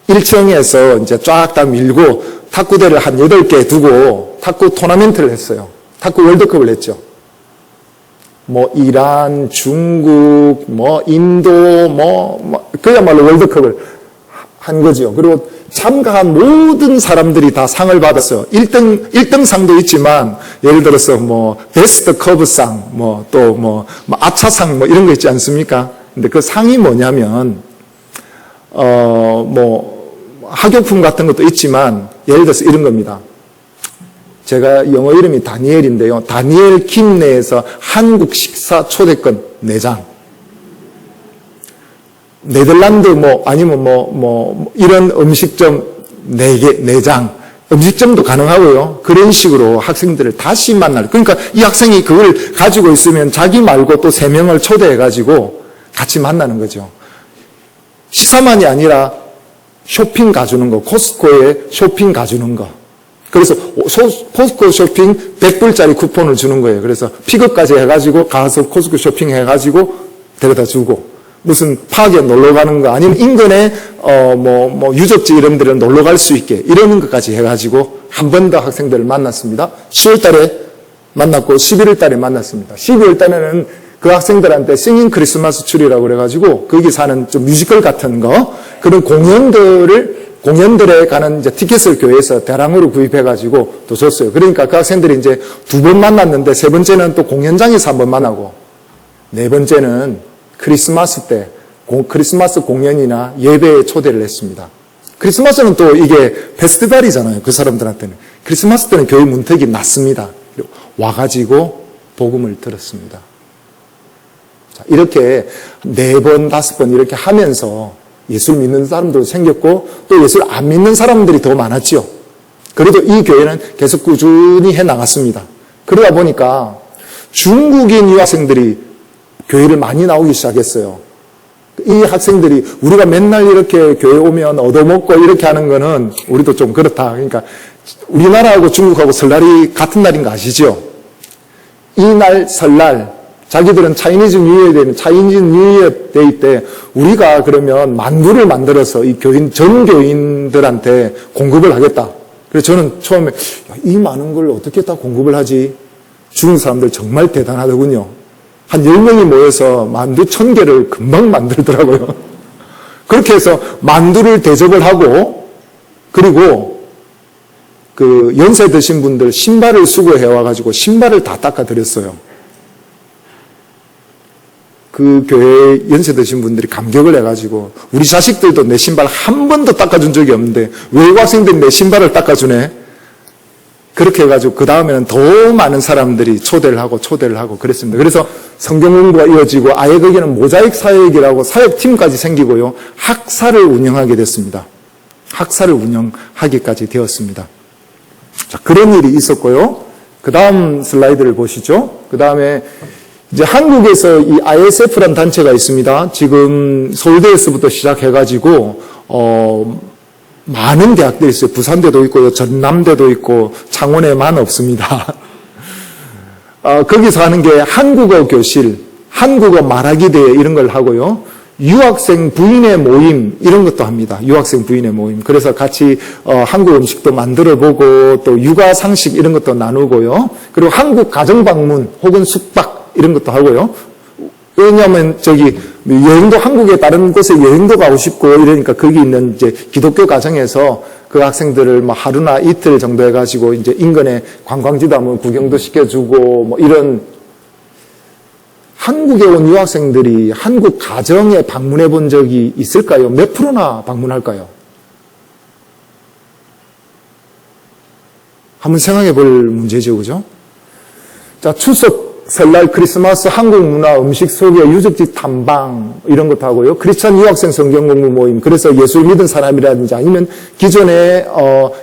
1층에서 이제 쫙 다 밀고 탁구대를 한 8개 두고 탁구 토너먼트를 했어요. 탁구 월드컵을 했죠. 뭐 이란, 중국, 뭐 인도, 그야말로 월드컵을 한 거죠. 그리고 참가한 모든 사람들이 다 상을 받았어요. 1등 상도 있지만 예를 들어서 뭐 베스트 커브상, 아차상 이런 거 있지 않습니까? 근데 그 상이 뭐냐면 학용품 같은 것도 있지만 예를 들어서 이런 겁니다. 제가 영어 이름이 다니엘인데요. 다니엘 킴 내에서 한국 식사 초대권 4장. 네덜란드 아니면 이런 음식점 4장. 음식점도 가능하고요. 그런 식으로 학생들을 다시 만날. 그러니까 이 학생이 그걸 가지고 있으면 자기 말고 또 3명을 초대해가지고 같이 만나는 거죠. 식사만이 아니라 쇼핑 가주는 거, 코스코에 쇼핑 가주는 거. 그래서 코스코 쇼핑 100불짜리 쿠폰을 주는 거예요. 그래서 픽업까지 해가지고 가서 코스코 쇼핑 해가지고 데려다 주고 무슨 파크에 놀러 가는 거 아니면 인근에 유적지 이런 데를 놀러 갈 수 있게 이러는 것까지 해가지고 한 번 더 학생들을 만났습니다. 10월 달에 만났고 11월 달에 만났습니다. 12월 달에는 그 학생들한테 싱잉 크리스마스 추리라고 그래가지고 거기 사는 좀 뮤지컬 같은 거 그런 공연들에 가는 이제 티켓을 교회에서 대량으로 구입해가지고 또 줬어요. 그러니까 그 학생들이 이제 2번 만났는데 3번째는 또 공연장에서 한 번 만나고 4번째는 크리스마스 때 크리스마스 공연이나 예배에 초대를 했습니다. 크리스마스는 또 이게 페스티벌이잖아요. 그 사람들한테는. 크리스마스 때는 교회 문턱이 낮습니다. 와가지고 복음을 들었습니다. 자, 이렇게 4번, 5번 이렇게 하면서 예수를 믿는 사람도 생겼고 또 예수를 안 믿는 사람들이 더 많았죠. 그래도 이 교회는 계속 꾸준히 해나갔습니다. 그러다 보니까 중국인 유학생들이 교회를 많이 나오기 시작했어요. 이 학생들이 우리가 맨날 이렇게 교회 오면 얻어먹고 이렇게 하는 거는 우리도 좀 그렇다. 그러니까 우리나라하고 중국하고 설날이 같은 날인 거 아시죠? 이날 설날 자기들은 차이니즈 뉴이어 데이는 차이니즈 뉴이어 데이 때 우리가 그러면 만두를 만들어서 이 전 교인들한테 공급을 하겠다. 그래서 저는 처음에 이 많은 걸 어떻게 다 공급을 하지? 중국 사람들 정말 대단하더군요. 한 10명이 모여서 만두 1000개를 금방 만들더라고요. 그렇게 해서 만두를 대접을 하고 그리고 그 연세 드신 분들 신발을 수거해와가지고 신발을 다 닦아드렸어요. 그 교회 연세 드신 분들이 감격을 해가지고 우리 자식들도 내 신발 한 번도 닦아준 적이 없는데 외국 학생들이 내 신발을 닦아주네. 그렇게 해가지고 그 다음에는 더 많은 사람들이 초대를 하고 그랬습니다. 그래서 성경 공부가 이어지고 아예 거기는 모자익 사역이라고 사역팀까지 생기고요. 학사를 운영하게 됐습니다. 학사를 운영하기까지 되었습니다. 자, 그런 일이 있었고요. 그 다음 슬라이드를 보시죠. 그 다음에 이제 한국에서 이 ISF라는 단체가 있습니다. 지금 서울대에서부터 시작해가지고 많은 대학들이 있어요. 부산대도 있고요. 전남대도 있고 창원에만 없습니다. 거기서 하는 게 한국어 교실, 한국어 말하기 대회 이런 걸 하고요. 유학생 부인의 모임 이런 것도 합니다. 유학생 부인의 모임. 그래서 같이 한국 음식도 만들어보고 또 육아 상식 이런 것도 나누고요. 그리고 한국 가정 방문 혹은 숙박 이런 것도 하고요. 왜냐하면 여행도 한국의 다른 곳에 여행도 가고 싶고 이러니까 거기 있는 이제 기독교 가정에서 그 학생들을 뭐 하루나 이틀 정도 해가지고 이제 인근에 관광지도 한번 구경도 시켜주고 뭐 이런 한국에 온 유학생들이 한국 가정에 방문해 본 적이 있을까요? 몇 프로나 방문할까요? 한번 생각해 볼 문제죠, 그죠? 자, 추석, 설날, 크리스마스, 한국 문화, 음식 소개, 유적지 탐방, 이런 것도 하고요. 크리스찬 유학생 성경 공부 모임, 그래서 예수를 믿은 사람이라든지 아니면 기존에,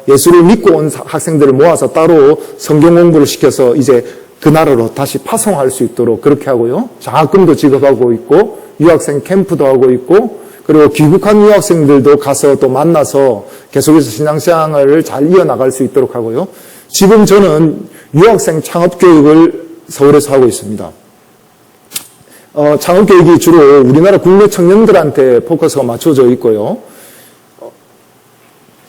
예수를 믿고 온 학생들을 모아서 따로 성경 공부를 시켜서 이제 그 나라로 다시 파송할 수 있도록 그렇게 하고요. 장학금도 지급하고 있고, 유학생 캠프도 하고 있고, 그리고 귀국한 유학생들도 가서 또 만나서 계속해서 신앙생활을 잘 이어나갈 수 있도록 하고요. 지금 저는 유학생 창업교육을 서울에서 하고 있습니다. 창업교육이 주로 우리나라 국내 청년들한테 포커스가 맞춰져 있고요.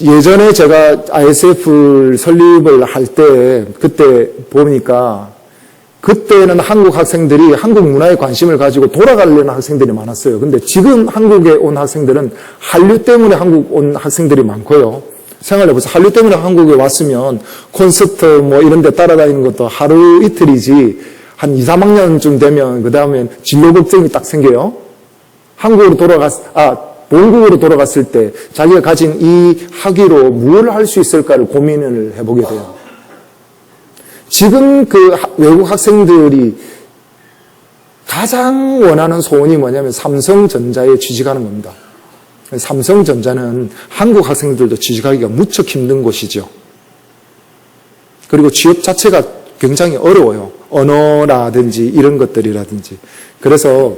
예전에 제가 ISF를 설립을 할 때 그때 보니까 그때는 한국 학생들이 한국 문화에 관심을 가지고 돌아가려는 학생들이 많았어요. 근데 지금 한국에 온 학생들은 한류 때문에 한국 온 학생들이 많고요. 생각해보세요. 한류 때문에 한국에 왔으면 콘서트 뭐 이런 데 따라다니는 것도 하루 이틀이지 한 2, 3학년쯤 되면 그 다음엔 진로 걱정이 딱 생겨요. 본국으로 돌아갔을 때 자기가 가진 이 학위로 무엇을 할 수 있을까를 고민을 해보게 돼요. 지금 그 외국 학생들이 가장 원하는 소원이 뭐냐면 삼성전자에 취직하는 겁니다. 삼성전자는 한국 학생들도 취직하기가 무척 힘든 곳이죠. 그리고 취업 자체가 굉장히 어려워요. 언어라든지 이런 것들이라든지. 그래서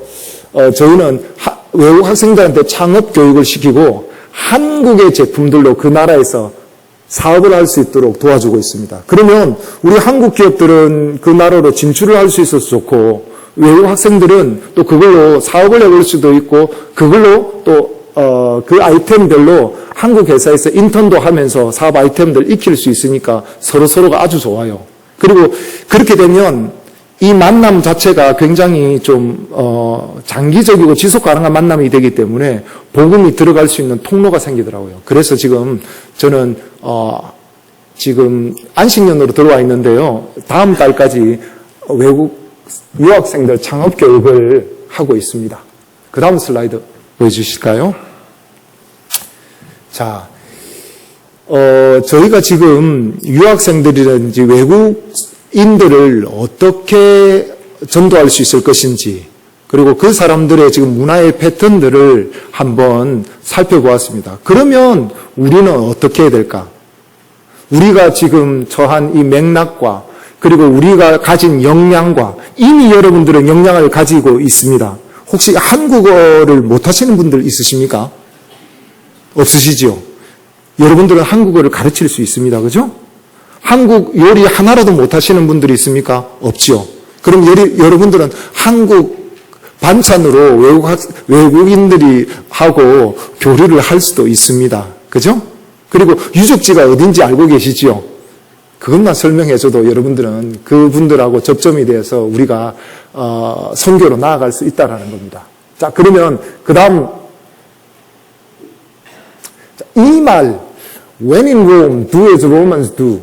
저희는 외국 학생들한테 창업 교육을 시키고 한국의 제품들로 그 나라에서 사업을 할 수 있도록 도와주고 있습니다. 그러면 우리 한국 기업들은 그 나라로 진출을 할 수 있어서 좋고 외국 학생들은 또 그걸로 사업을 해볼 수도 있고 그걸로 또 그 아이템별로 한국 회사에서 인턴도 하면서 사업 아이템들 익힐 수 있으니까 서로가 아주 좋아요. 그리고 그렇게 되면 이 만남 자체가 굉장히 좀 장기적이고 지속 가능한 만남이 되기 때문에 복음이 들어갈 수 있는 통로가 생기더라고요. 그래서 지금 저는 지금 안식년으로 들어와 있는데요. 다음 달까지 외국 유학생들 창업 교육을 하고 있습니다. 그 다음 슬라이드 보여주실까요? 자, 저희가 지금 유학생들이라든지 외국인들을 어떻게 전도할 수 있을 것인지, 그리고 그 사람들의 지금 문화의 패턴들을 한번 살펴보았습니다. 그러면 우리는 어떻게 해야 될까? 우리가 지금 처한 이 맥락과 그리고 우리가 가진 역량과 이미 여러분들은 역량을 가지고 있습니다. 혹시 한국어를 못하시는 분들 있으십니까? 없으시죠? 여러분들은 한국어를 가르칠 수 있습니다. 그죠? 한국 요리 하나라도 못하시는 분들이 있습니까? 없죠. 그럼 여러분들은 한국 반찬으로 외국인들이 하고 교류를 할 수도 있습니다. 그죠? 그리고 유적지가 어딘지 알고 계시지요? 그것만 설명해줘도 여러분들은 그분들하고 접점이 돼서 우리가 선교로 나아갈 수 있다는 겁니다. 자, 그러면 그 다음 이 말 When in Rome, do as Romans do.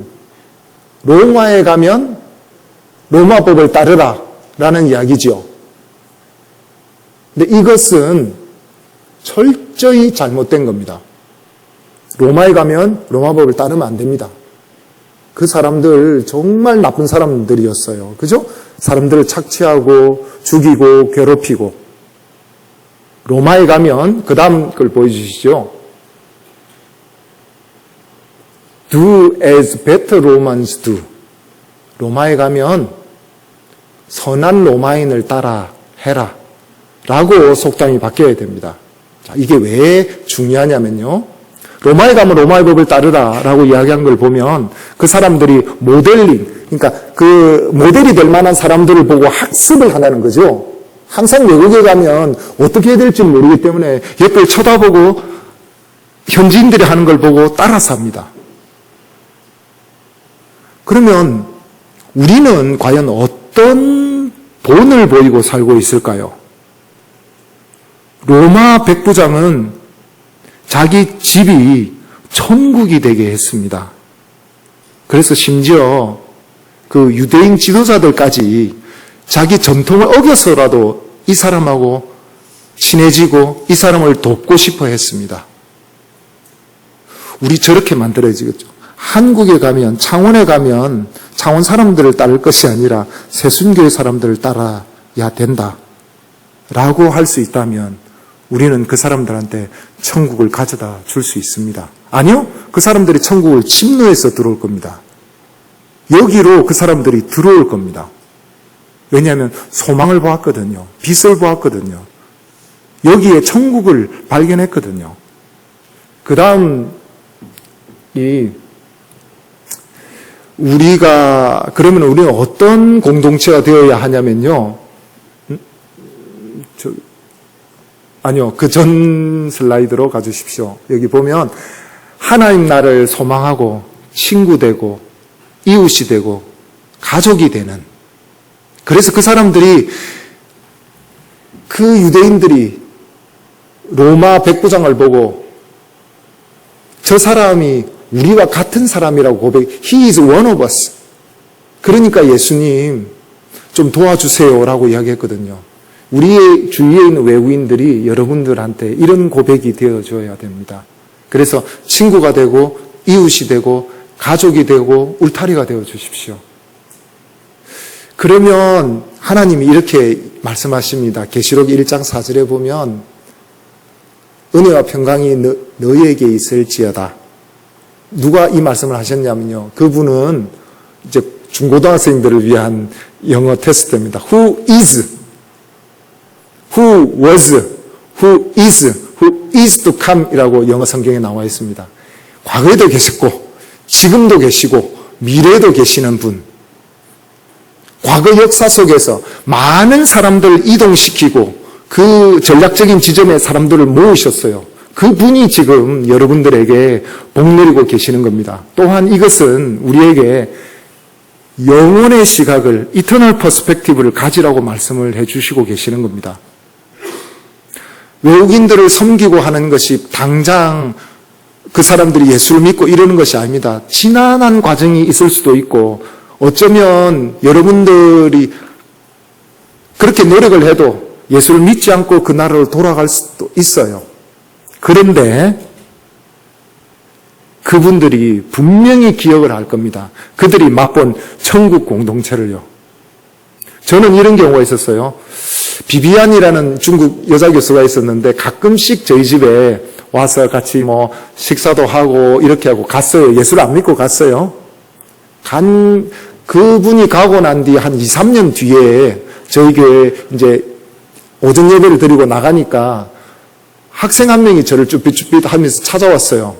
로마에 가면 로마법을 따르라 라는 이야기죠. 근데 이것은 철저히 잘못된 겁니다. 로마에 가면 로마법을 따르면 안 됩니다. 그 사람들 정말 나쁜 사람들이었어요. 그죠? 사람들을 착취하고 죽이고 괴롭히고. 로마에 가면 그 다음 걸 보여주시죠. Do as better Romans do. 로마에 가면 선한 로마인을 따라 해라 라고 속담이 바뀌어야 됩니다. 자, 이게 왜 중요하냐면요. 로마에 가면 로마의 법을 따르라 라고 이야기한 걸 보면 그 사람들이 모델링, 그러니까 그 모델이 될 만한 사람들을 보고 학습을 한다는 거죠. 항상 외국에 가면 어떻게 해야 될지 모르기 때문에 옆을 쳐다보고 현지인들이 하는 걸 보고 따라서 합니다. 그러면 우리는 과연 어떤 본을 보이고 살고 있을까요? 로마 백부장은 자기 집이 천국이 되게 했습니다. 그래서 심지어 그 유대인 지도자들까지 자기 전통을 어겨서라도 이 사람하고 친해지고 이 사람을 돕고 싶어 했습니다. 우리 저렇게 만들어지겠죠. 한국에 가면, 창원에 가면 창원 사람들을 따를 것이 아니라 새순교회 사람들을 따라야 된다 라고 할 수 있다면 우리는 그 사람들한테 천국을 가져다 줄 수 있습니다. 아니요, 그 사람들이 천국을 침노해서 들어올 겁니다. 여기로 그 사람들이 들어올 겁니다. 왜냐하면 소망을 보았거든요. 빛을 보았거든요. 여기에 천국을 발견했거든요. 그 다음 그러면 우리는 어떤 공동체가 되어야 하냐면요. 아니요, 그 전 슬라이드로 가주십시오. 여기 보면 하나님 나라를 소망하고 친구 되고 이웃이 되고 가족이 되는, 그래서 그 사람들이, 그 유대인들이 로마 백부장을 보고 저 사람이 우리와 같은 사람이라고 고백, He is one of us. 그러니까 예수님 좀 도와주세요라고 이야기했거든요. 우리의 주위에 있는 외국인들이 여러분들한테 이런 고백이 되어줘야 됩니다. 그래서 친구가 되고 이웃이 되고 가족이 되고 울타리가 되어 주십시오. 그러면 하나님이 이렇게 말씀하십니다. 계시록 1장 4절에 보면 은혜와 평강이 너희에게 있을지어다. 누가 이 말씀을 하셨냐면요. 그분은 이제 중고등학생들을 위한 영어 테스트입니다. Who is, who was, who is to come 이라고 영어 성경에 나와 있습니다. 과거에도 계셨고 지금도 계시고 미래에도 계시는 분. 과거 역사 속에서 많은 사람들을 이동시키고 그 전략적인 지점에 사람들을 모으셨어요. 그분이 지금 여러분들에게 복 내리고 계시는 겁니다. 또한 이것은 우리에게 영혼의 시각을, 이터널 퍼스펙티브를 가지라고 말씀을 해주시고 계시는 겁니다. 외국인들을 섬기고 하는 것이 당장 그 사람들이 예수를 믿고 이러는 것이 아닙니다. 지난한 과정이 있을 수도 있고 어쩌면 여러분들이 그렇게 노력을 해도 예수를 믿지 않고 그 나라로 돌아갈 수도 있어요. 그런데 그분들이 분명히 기억을 할 겁니다. 그들이 맛본 천국 공동체를요. 저는 이런 경우가 있었어요. 비비안이라는 중국 여자 교수가 있었는데 가끔씩 저희 집에 와서 같이 식사도 하고 이렇게 하고 갔어요. 예수를 안 믿고 갔어요. 그분이 가고 난 뒤 한 2, 3년 뒤에 저희 교회 이제 오전 예배를 드리고 나가니까 학생 한 명이 저를 쭈삣쭈삣 하면서 찾아왔어요.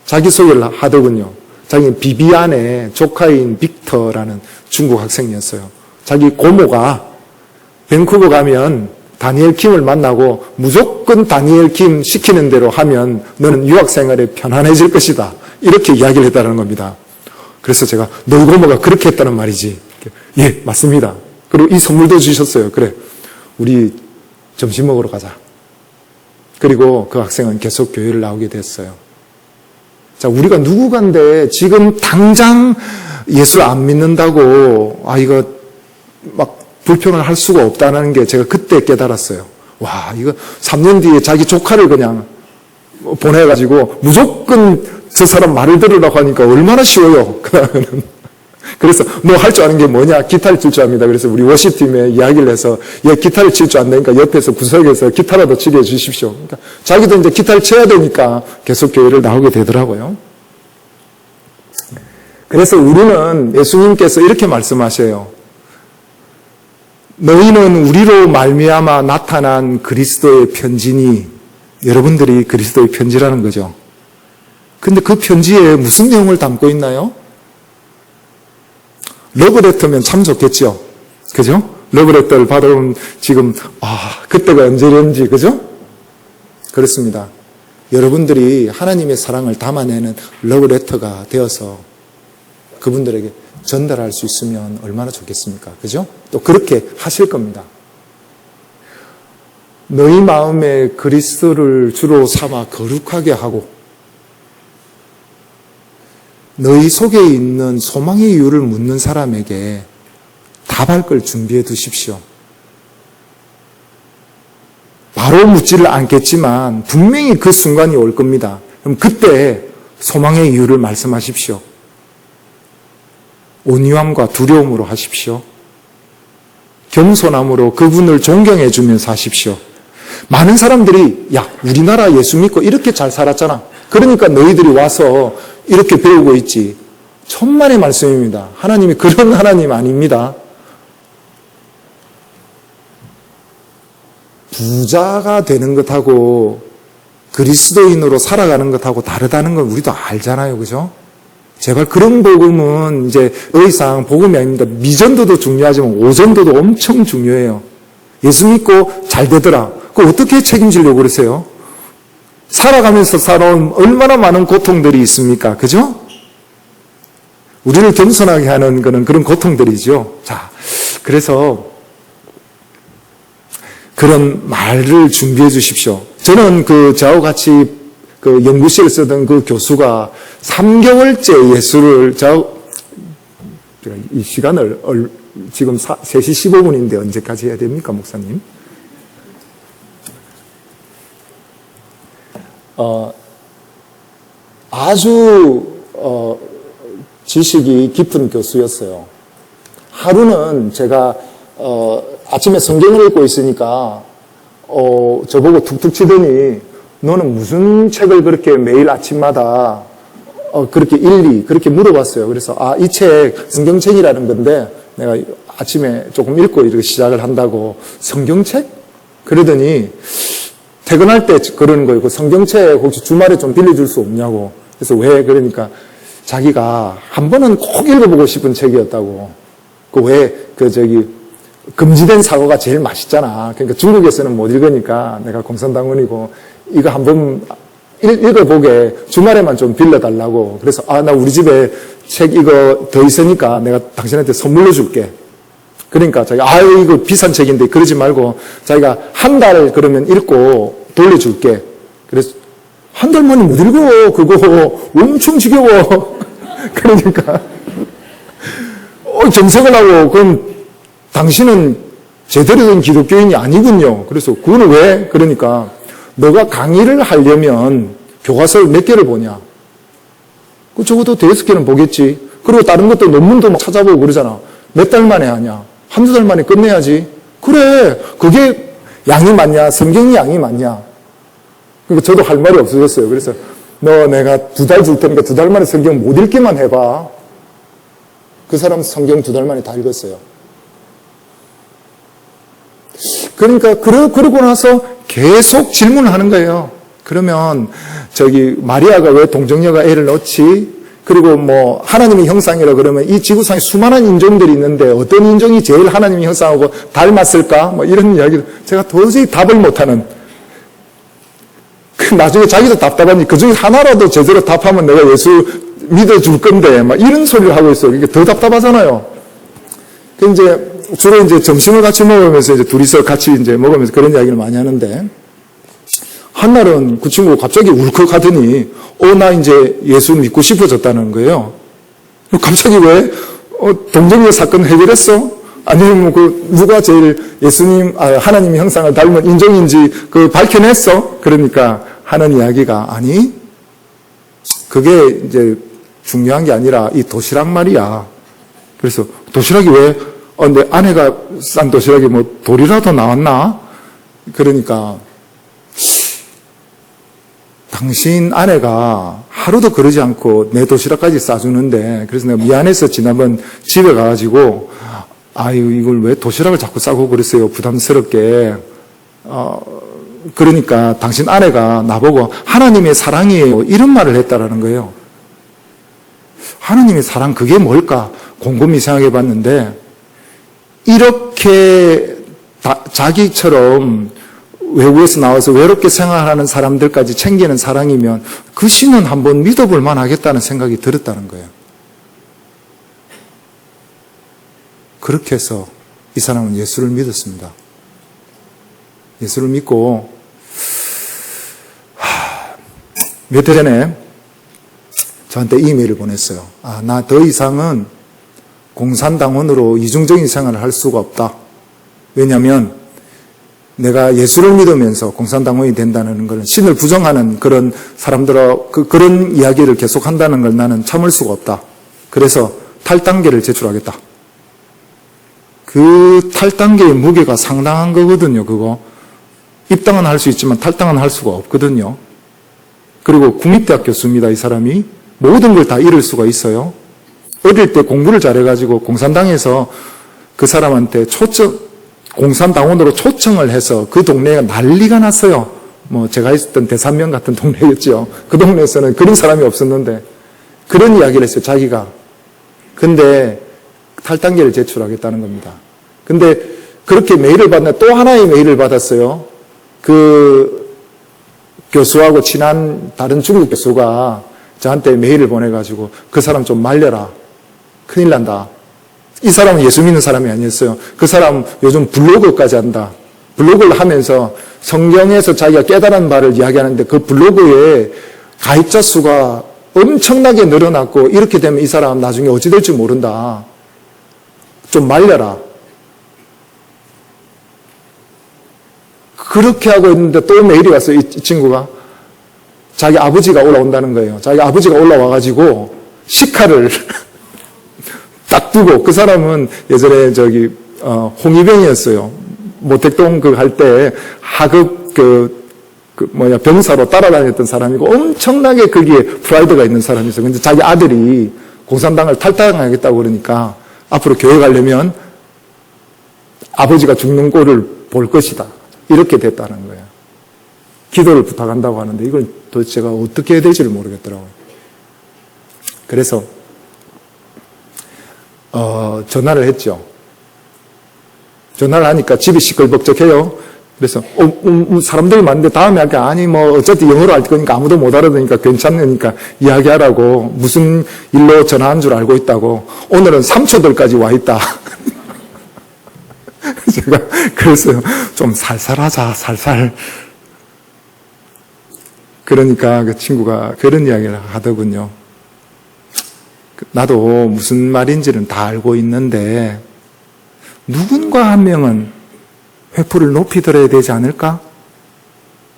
자기소개를 하더군요. 자기는 비비안의 조카인 빅터라는 중국 학생이었어요. 자기 고모가 밴쿠버 가면 다니엘 킴을 만나고 무조건 다니엘 킴 시키는 대로 하면 너는 유학생활에 편안해질 것이다. 이렇게 이야기를 했다는 겁니다. 그래서 제가 너희 고모가 그렇게 했다는 말이지. 예, 맞습니다. 그리고 이 선물도 주셨어요. 그래, 우리 점심 먹으러 가자. 그리고 그 학생은 계속 교회를 나오게 됐어요. 자, 우리가 누구간데 지금 당장 예수를 안 믿는다고 이거 막 불평을 할 수가 없다는 게 제가 그때 깨달았어요. 와, 이거 3년 뒤에 자기 조카를 그냥 보내가지고 무조건 저 사람 말을 들으라고 하니까 얼마나 쉬워요. 그래서 너 할 줄 아는 게 뭐냐? 기타를 칠 줄 압니다. 그래서 우리 워십팀에 이야기를 해서 얘 기타를 칠 줄 안다니까 옆에서 구석에서 기타라도 치게 해주십시오. 그러니까 자기도 이제 기타를 쳐야 되니까 계속 교회를 나오게 되더라고요. 그래서 우리는 예수님께서 이렇게 말씀하셔요. 너희는 우리로 말미암아 나타난 그리스도의 편지니, 여러분들이 그리스도의 편지라는 거죠. 근데 그 편지에 무슨 내용을 담고 있나요? 러브레터면 참 좋겠죠. 그죠? 러브레터를 받아오면 지금 그때가 언제든지, 그죠? 그렇습니다. 여러분들이 하나님의 사랑을 담아내는 러브레터가 되어서 그분들에게 전달할 수 있으면 얼마나 좋겠습니까? 그죠? 또 그렇게 하실 겁니다. 너희 마음에 그리스도를 주로 삼아 거룩하게 하고 너희 속에 있는 소망의 이유를 묻는 사람에게 답할 걸 준비해 두십시오. 바로 묻지를 않겠지만 분명히 그 순간이 올 겁니다. 그럼 그때 소망의 이유를 말씀하십시오. 온유함과 두려움으로 하십시오. 겸손함으로 그분을 존경해 주면서 하십시오. 많은 사람들이 야, 우리나라 예수 믿고 이렇게 잘 살았잖아. 그러니까 너희들이 와서 이렇게 배우고 있지. 천만의 말씀입니다. 하나님이 그런 하나님 아닙니다. 부자가 되는 것하고 그리스도인으로 살아가는 것하고 다르다는 건 우리도 알잖아요. 그죠? 제발 그런 복음은 이제 더 이상 복음이 아닙니다. 미전도도 중요하지만 오전도도 엄청 중요해요. 예수 믿고 잘 되더라. 그거 어떻게 책임지려고 그러세요? 살아가면서 살아온 얼마나 많은 고통들이 있습니까? 그죠? 우리를 겸손하게 하는 거는 그런 고통들이죠. 자, 그래서 그런 말을 준비해 주십시오. 저는 저하고 같이 그 연구실을 쓰던 그 교수가 3개월째 예수를 이 시간을 지금 3시 15분인데 언제까지 해야 됩니까, 목사님? 아주 지식이 깊은 교수였어요. 하루는 제가 아침에 성경을 읽고 있으니까 저보고 툭툭 치더니 너는 무슨 책을 그렇게 매일 아침마다 그렇게 그렇게 물어봤어요. 그래서 이 책 성경책이라는 건데 내가 아침에 조금 읽고 이렇게 시작을 한다고. 성경책? 그러더니 퇴근할 때 그러는 거예요. 그 성경책 혹시 주말에 좀 빌려줄 수 없냐고. 그래서 왜? 그러니까 자기가 한 번은 꼭 읽어보고 싶은 책이었다고. 금지된 사과가 제일 맛있잖아. 그러니까 중국에서는 못 읽으니까 내가 공산당원이고 이거 한번 읽어보게 주말에만 좀 빌려달라고. 그래서 나 우리 집에 책 이거 더 있으니까 내가 당신한테 선물로 줄게. 그러니까 자기가 이거 비싼 책인데 그러지 말고 자기가 한 달 그러면 읽고 돌려줄게. 그래서 한 달 만에 못 읽어. 그거 엄청 지겨워. 그러니까 정색을 하고 그럼 당신은 제대로 된 기독교인이 아니군요. 그래서 그거는 왜? 그러니까 너가 강의를 하려면 교과서를 몇 개를 보냐? 적어도 5개는 보겠지. 그리고 다른 것도 논문도 막 찾아보고 그러잖아. 몇 달 만에 하냐? 한두 달 만에 끝내야지. 그래. 그게 양이 맞냐? 성경이 양이 맞냐? 그러니까 저도 할 말이 없어졌어요. 그래서 너 내가 2달 줄 테니까 2달 만에 성경 못 읽기만 해봐. 그 사람 성경 2달 만에 다 읽었어요. 그러니까 그러고 나서 계속 질문을 하는 거예요. 그러면 마리아가 왜 동정녀가 애를 낳지? 그리고 하나님의 형상이라 그러면 이 지구상에 수많은 인종들이 있는데 어떤 인종이 제일 하나님의 형상하고 닮았을까? 이런 이야기를 제가 도저히 답을 못하는. 나중에 자기도 답답하니 그 중에 하나라도 제대로 답하면 내가 예수 믿어줄 건데 이런 소리를 하고 있어요. 이게 더 답답하잖아요. 주로 점심을 같이 먹으면서 둘이서 같이 먹으면서 그런 이야기를 많이 하는데, 한날은 그 친구가 갑자기 울컥하더니, 나 이제 예수 믿고 싶어졌다는 거예요. 갑자기 왜? 동정녀 사건 해결했어? 아니면 누가 제일 예수님, 하나님의 형상을 닮은 인종인지 밝혀냈어? 그러니까 하는 이야기가, 아니, 그게 이제 중요한 게 아니라 이 도시락 말이야. 그래서 도시락이 왜? 내 아내가 싼 도시락이 돌이라도 나왔나? 그러니까 당신 아내가 하루도 그러지 않고 내 도시락까지 싸주는데, 그래서 내가 미안해서 지난번 집에 가가지고 이걸 왜 도시락을 자꾸 싸고 그랬어요, 부담스럽게. 그러니까 당신 아내가 나보고 하나님의 사랑이에요 이런 말을 했다라는 거예요. 하나님의 사랑 그게 뭘까? 곰곰이 생각해 봤는데, 이렇게 자기처럼 외국에서 나와서 외롭게 생활하는 사람들까지 챙기는 사랑이면 그 신은 한번 믿어볼 만하겠다는 생각이 들었다는 거예요. 그렇게 해서 이 사람은 예수를 믿었습니다. 예수를 믿고 몇 달 전에 저한테 이메일을 보냈어요. 나 더 이상은 공산당원으로 이중적인 생활을 할 수가 없다. 왜냐하면 내가 예수를 믿으면서 공산당원이 된다는 것은 신을 부정하는 그런 사람들과 그런 이야기를 계속 한다는 걸 나는 참을 수가 없다. 그래서 탈당계를 제출하겠다. 그 탈당계의 무게가 상당한 거거든요, 그거. 입당은 할 수 있지만 탈당은 할 수가 없거든요. 그리고 국립대학 교수입니다, 이 사람이. 모든 걸 다 잃을 수가 있어요. 어릴 때 공부를 잘해가지고 공산당에서 그 사람한테 공산당원으로 초청을 해서 그 동네가 난리가 났어요. 뭐 제가 있었던 대산면 같은 동네였죠. 그 동네에서는 그런 사람이 없었는데 그런 이야기를 했어요, 자기가. 근데 탈당계를 제출하겠다는 겁니다. 근데 그렇게 메일을 받나 또 하나의 메일을 받았어요. 그 교수하고 친한 다른 중국 교수가 저한테 메일을 보내가지고 그 사람 좀 말려라. 큰일 난다. 이 사람은 예수 믿는 사람이 아니었어요. 그 사람 요즘 블로그까지 한다. 블로그를 하면서 성경에서 자기가 깨달은 바를 이야기하는데 그 블로그에 가입자 수가 엄청나게 늘어났고 이렇게 되면 이 사람 나중에 어찌 될지 모른다. 좀 말려라. 그렇게 하고 있는데 또 메일이 왔어요. 이 친구가. 자기 아버지가 올라온다는 거예요. 자기 아버지가 올라와가지고 식칼을 딱 두고 그 사람은 예전에 홍위병이었어요. 모택동 할 때 하급 병사로 따라다녔던 사람이고 엄청나게 거기에 프라이드가 있는 사람이었어요. 근데 자기 아들이 공산당을 탈당하겠다고 그러니까 앞으로 교회 가려면 아버지가 죽는 꼴을 볼 것이다. 이렇게 됐다는 거예요. 기도를 부탁한다고 하는데 이걸 도대체 제가 어떻게 해야 될지를 모르겠더라고요. 그래서 전화를 했죠. 전화를 하니까 집이 시끌벅적해요. 그래서 사람들이 많은데 다음에 할까? 아니 어차피 영어로 할 거니까 아무도 못 알아듣으니까 괜찮으니까 이야기하라고. 무슨 일로 전화한 줄 알고 있다고. 오늘은 3초들까지 와 있다. 제가 그랬어요. 좀 살살하자, 살살. 그러니까 그 친구가 그런 이야기를 하더군요. 나도 무슨 말인지는 다 알고 있는데 누군가 한 명은 회포를 높이 들어야 되지 않을까?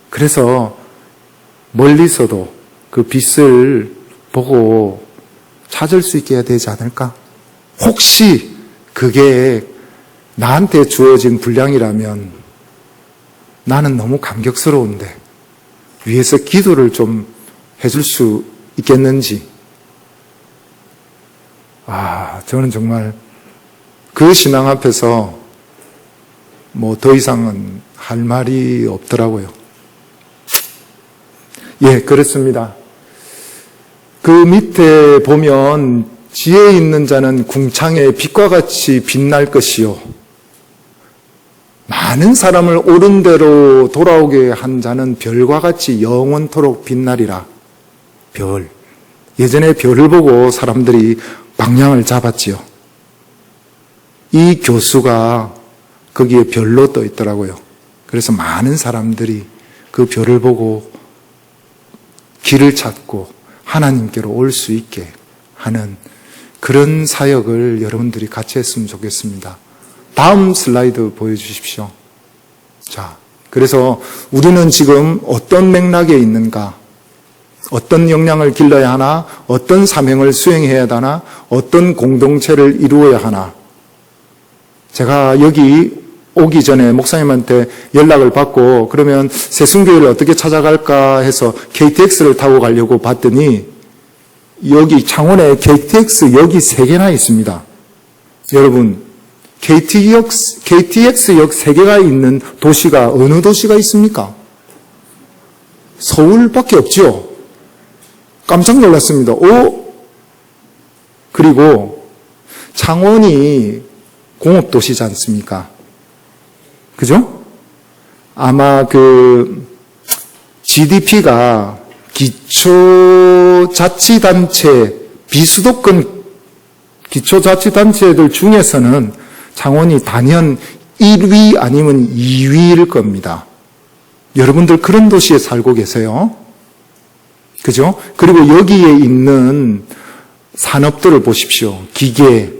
그래서 멀리서도 그 빛을 보고 찾을 수 있게 해야 되지 않을까? 혹시 그게 나한테 주어진 분량이라면 나는 너무 감격스러운데 위에서 기도를 좀 해줄 수 있겠는지. 저는 정말 그 신앙 앞에서 더 이상은 할 말이 없더라고요. 예, 그렇습니다. 그 밑에 보면 지혜 있는 자는 궁창의 빛과 같이 빛날 것이요. 많은 사람을 옳은 대로 돌아오게 한 자는 별과 같이 영원토록 빛나리라. 별. 예전에 별을 보고 사람들이 방향을 잡았지요. 이 교수가 거기에 별로 떠 있더라고요. 그래서 많은 사람들이 그 별을 보고 길을 찾고 하나님께로 올 수 있게 하는 그런 사역을 여러분들이 같이 했으면 좋겠습니다. 다음 슬라이드 보여주십시오. 자, 그래서 우리는 지금 어떤 맥락에 있는가? 어떤 역량을 길러야 하나? 어떤 사명을 수행해야 하나? 어떤 공동체를 이루어야 하나? 제가 여기 오기 전에 목사님한테 연락을 받고 그러면 세순교회를 어떻게 찾아갈까 해서 KTX를 타고 가려고 봤더니 여기 창원에 KTX 역이 3개나 있습니다. 여러분, KTX역 3개가 있는 도시가 어느 도시가 있습니까? 서울밖에 없죠. 깜짝 놀랐습니다. 그리고 창원이 공업도시지 않습니까? 그죠? 아마 GDP가 기초자치단체, 비수도권 기초자치단체들 중에서는 창원이 단연 1위 아니면 2위일 겁니다. 여러분들 그런 도시에 살고 계세요. 그죠? 그리고 여기에 있는 산업들을 보십시오. 기계,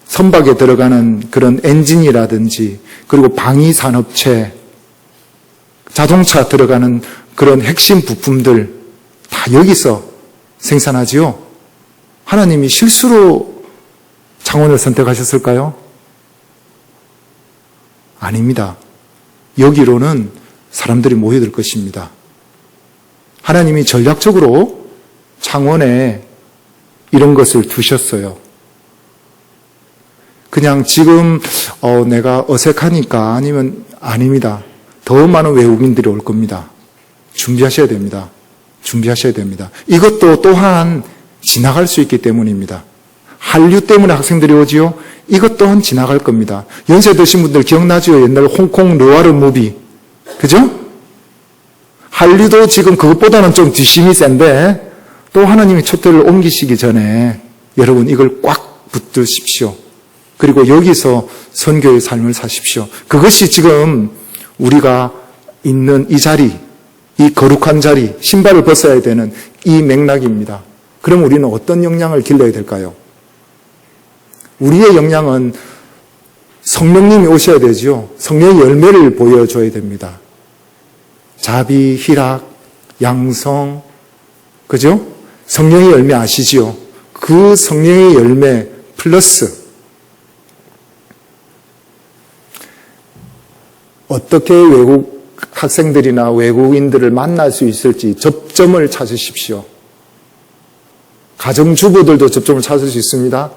선박에 들어가는 그런 엔진이라든지, 그리고 방위산업체, 자동차 들어가는 그런 핵심 부품들 다 여기서 생산하지요. 하나님이 실수로 창원을 선택하셨을까요? 아닙니다. 여기로는 사람들이 모여들 것입니다. 하나님이 전략적으로 창원에 이런 것을 두셨어요. 그냥 지금 내가 어색하니까 아니면 아닙니다. 더 많은 외국인들이 올 겁니다. 준비하셔야 됩니다. 준비하셔야 됩니다. 이것도 또한 지나갈 수 있기 때문입니다. 한류 때문에 학생들이 오지요? 이것 또한 지나갈 겁니다. 연세 드신 분들 기억나죠? 옛날 홍콩 르와르 무비. 그죠? 한류도 지금 그것보다는 좀 뒷심이 센데 또 하나님이 촛대를 옮기시기 전에 여러분 이걸 꽉 붙드십시오. 그리고 여기서 선교의 삶을 사십시오. 그것이 지금 우리가 있는 이 자리, 이 거룩한 자리, 신발을 벗어야 되는 이 맥락입니다. 그럼 우리는 어떤 역량을 길러야 될까요? 우리의 역량은 성령님이 오셔야 되죠. 성령의 열매를 보여줘야 됩니다. 자비, 희락, 양성, 그죠? 성령의 열매 아시지요? 그 성령의 열매 플러스 어떻게 외국 학생들이나 외국인들을 만날 수 있을지 접점을 찾으십시오. 가정주부들도 접점을 찾을 수 있습니다.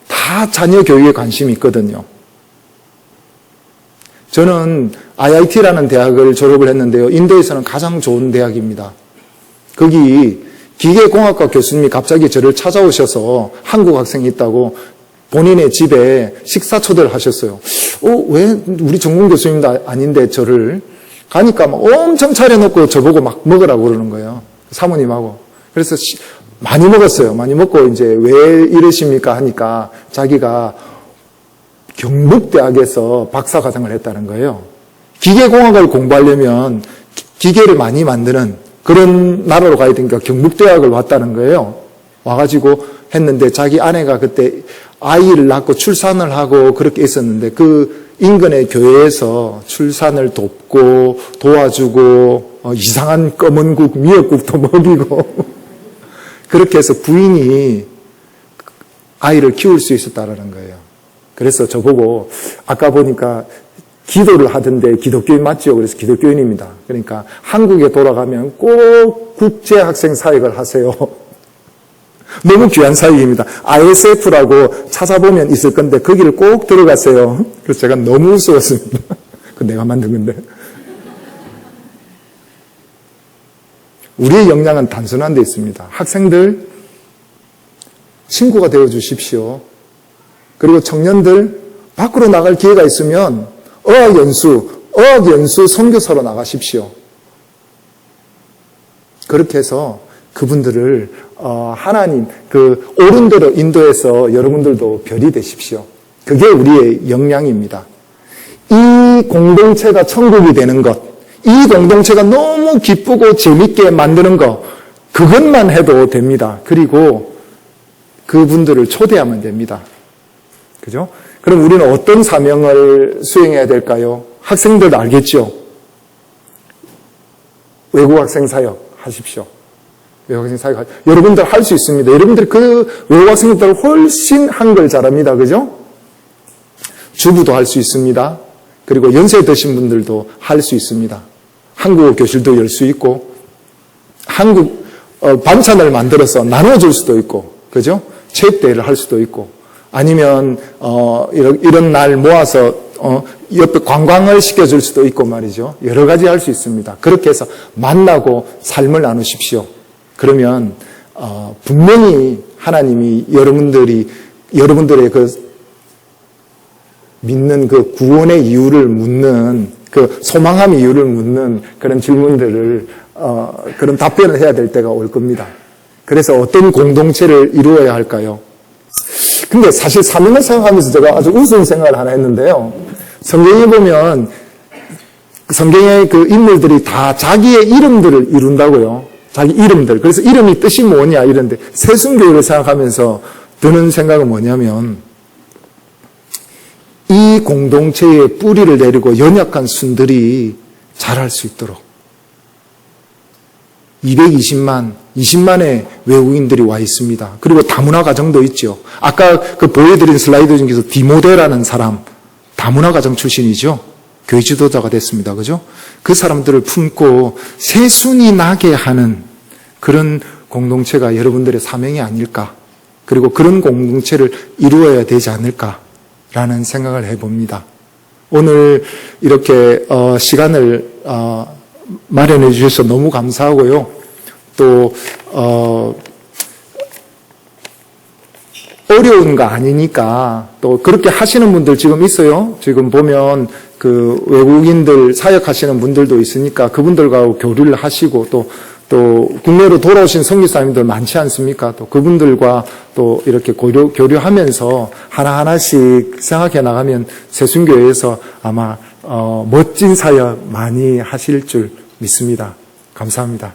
다 자녀 교육에 관심이 있거든요. 저는 IIT라는 대학을 졸업을 했는데요. 인도에서는 가장 좋은 대학입니다. 거기 기계공학과 교수님이 갑자기 저를 찾아오셔서 한국 학생이 있다고 본인의 집에 식사 초대를 하셨어요. 왜 우리 전공 교수님도 아닌데 저를 가니까 막 엄청 차려놓고 저보고 막 먹으라고 그러는 거예요. 사모님하고. 그래서 많이 먹었어요. 많이 먹고 이제 왜 이러십니까 하니까 자기가 경북대학에서 박사과정을 했다는 거예요. 기계공학을 공부하려면 기계를 많이 만드는 그런 나라로 가야 되니까 경북대학을 왔다는 거예요. 와가지고 했는데 자기 아내가 그때 아이를 낳고 출산을 하고 그렇게 있었는데 그 인근의 교회에서 출산을 돕고 도와주고 이상한 검은 국, 미역국도 먹이고 그렇게 해서 부인이 아이를 키울 수 있었다라는 거예요. 그래서 저보고 아까 보니까 기도를 하던데 기독교인 맞죠? 그래서 기독교인입니다. 그러니까 한국에 돌아가면 꼭 국제학생 사역을 하세요. 너무 귀한 사역입니다. ISF라고 찾아보면 있을 건데 거기를 꼭 들어가세요. 그래서 제가 너무 웃었습니다. 그 내가 만든 건데. 우리의 역량은 단순한 데 있습니다. 학생들 친구가 되어 주십시오. 그리고 청년들 밖으로 나갈 기회가 있으면 어학연수 선교사로 나가십시오. 그렇게 해서 그분들을 하나님 그 옳은 대로 인도해서 여러분들도 별이 되십시오. 그게 우리의 역량입니다. 이 공동체가 천국이 되는 것, 이 공동체가 너무 기쁘고 재밌게 만드는 것, 그것만 해도 됩니다. 그리고 그분들을 초대하면 됩니다. 그죠? 그럼 우리는 어떤 사명을 수행해야 될까요? 학생들도 알겠죠? 외국 학생 사역 하십시오. 외국 학생 사역 여러분들 할 수 있습니다. 여러분들 그 외국 학생들 훨씬 한글 잘합니다. 그죠? 주부도 할 수 있습니다. 그리고 연세 드신 분들도 할 수 있습니다. 한국어 교실도 열 수 있고 한국 반찬을 만들어서 나눠줄 수도 있고 그죠? 체육대회를 할 수도 있고 아니면 이런 날 모아서 옆에 관광을 시켜줄 수도 있고 말이죠. 여러 가지 할 수 있습니다. 그렇게 해서 만나고 삶을 나누십시오. 그러면 분명히 하나님이 여러분들의 그 믿는 그 구원의 이유를 묻는 그 소망함의 이유를 묻는 그런 질문들을 그런 답변을 해야 될 때가 올 겁니다. 그래서 어떤 공동체를 이루어야 할까요? 근데 사실 사명을 생각하면서 제가 아주 우스운 생각을 하나 했는데요. 성경에 보면 성경의 그 인물들이 다 자기의 이름들을 이룬다고요. 자기 이름들. 그래서 이름이 뜻이 뭐냐 이런데 세순교회를 생각하면서 드는 생각은 뭐냐면 이 공동체에 뿌리를 내리고 연약한 순들이 자랄 수 있도록 20만의 외국인들이 와 있습니다. 그리고 다문화 가정도 있죠. 아까 그 보여드린 슬라이드 중에서 디모데라는 사람, 다문화 가정 출신이죠. 교회 지도자가 됐습니다. 그죠? 그 사람들을 품고 새순이 나게 하는 그런 공동체가 여러분들의 사명이 아닐까. 그리고 그런 공동체를 이루어야 되지 않을까라는 생각을 해봅니다. 오늘 이렇게 시간을 마련해 주셔서 너무 감사하고요. 또 어려운 거 아니니까 또 그렇게 하시는 분들 지금 있어요. 지금 보면 그 외국인들 사역하시는 분들도 있으니까 그분들과 교류를 하시고 또 국내로 돌아오신 선교사님들 많지 않습니까? 또 그분들과 또 이렇게 교류하면서 하나하나씩 생각해 나가면 새순교회에서 아마 멋진 사역 많이 하실 줄 믿습니다. 감사합니다.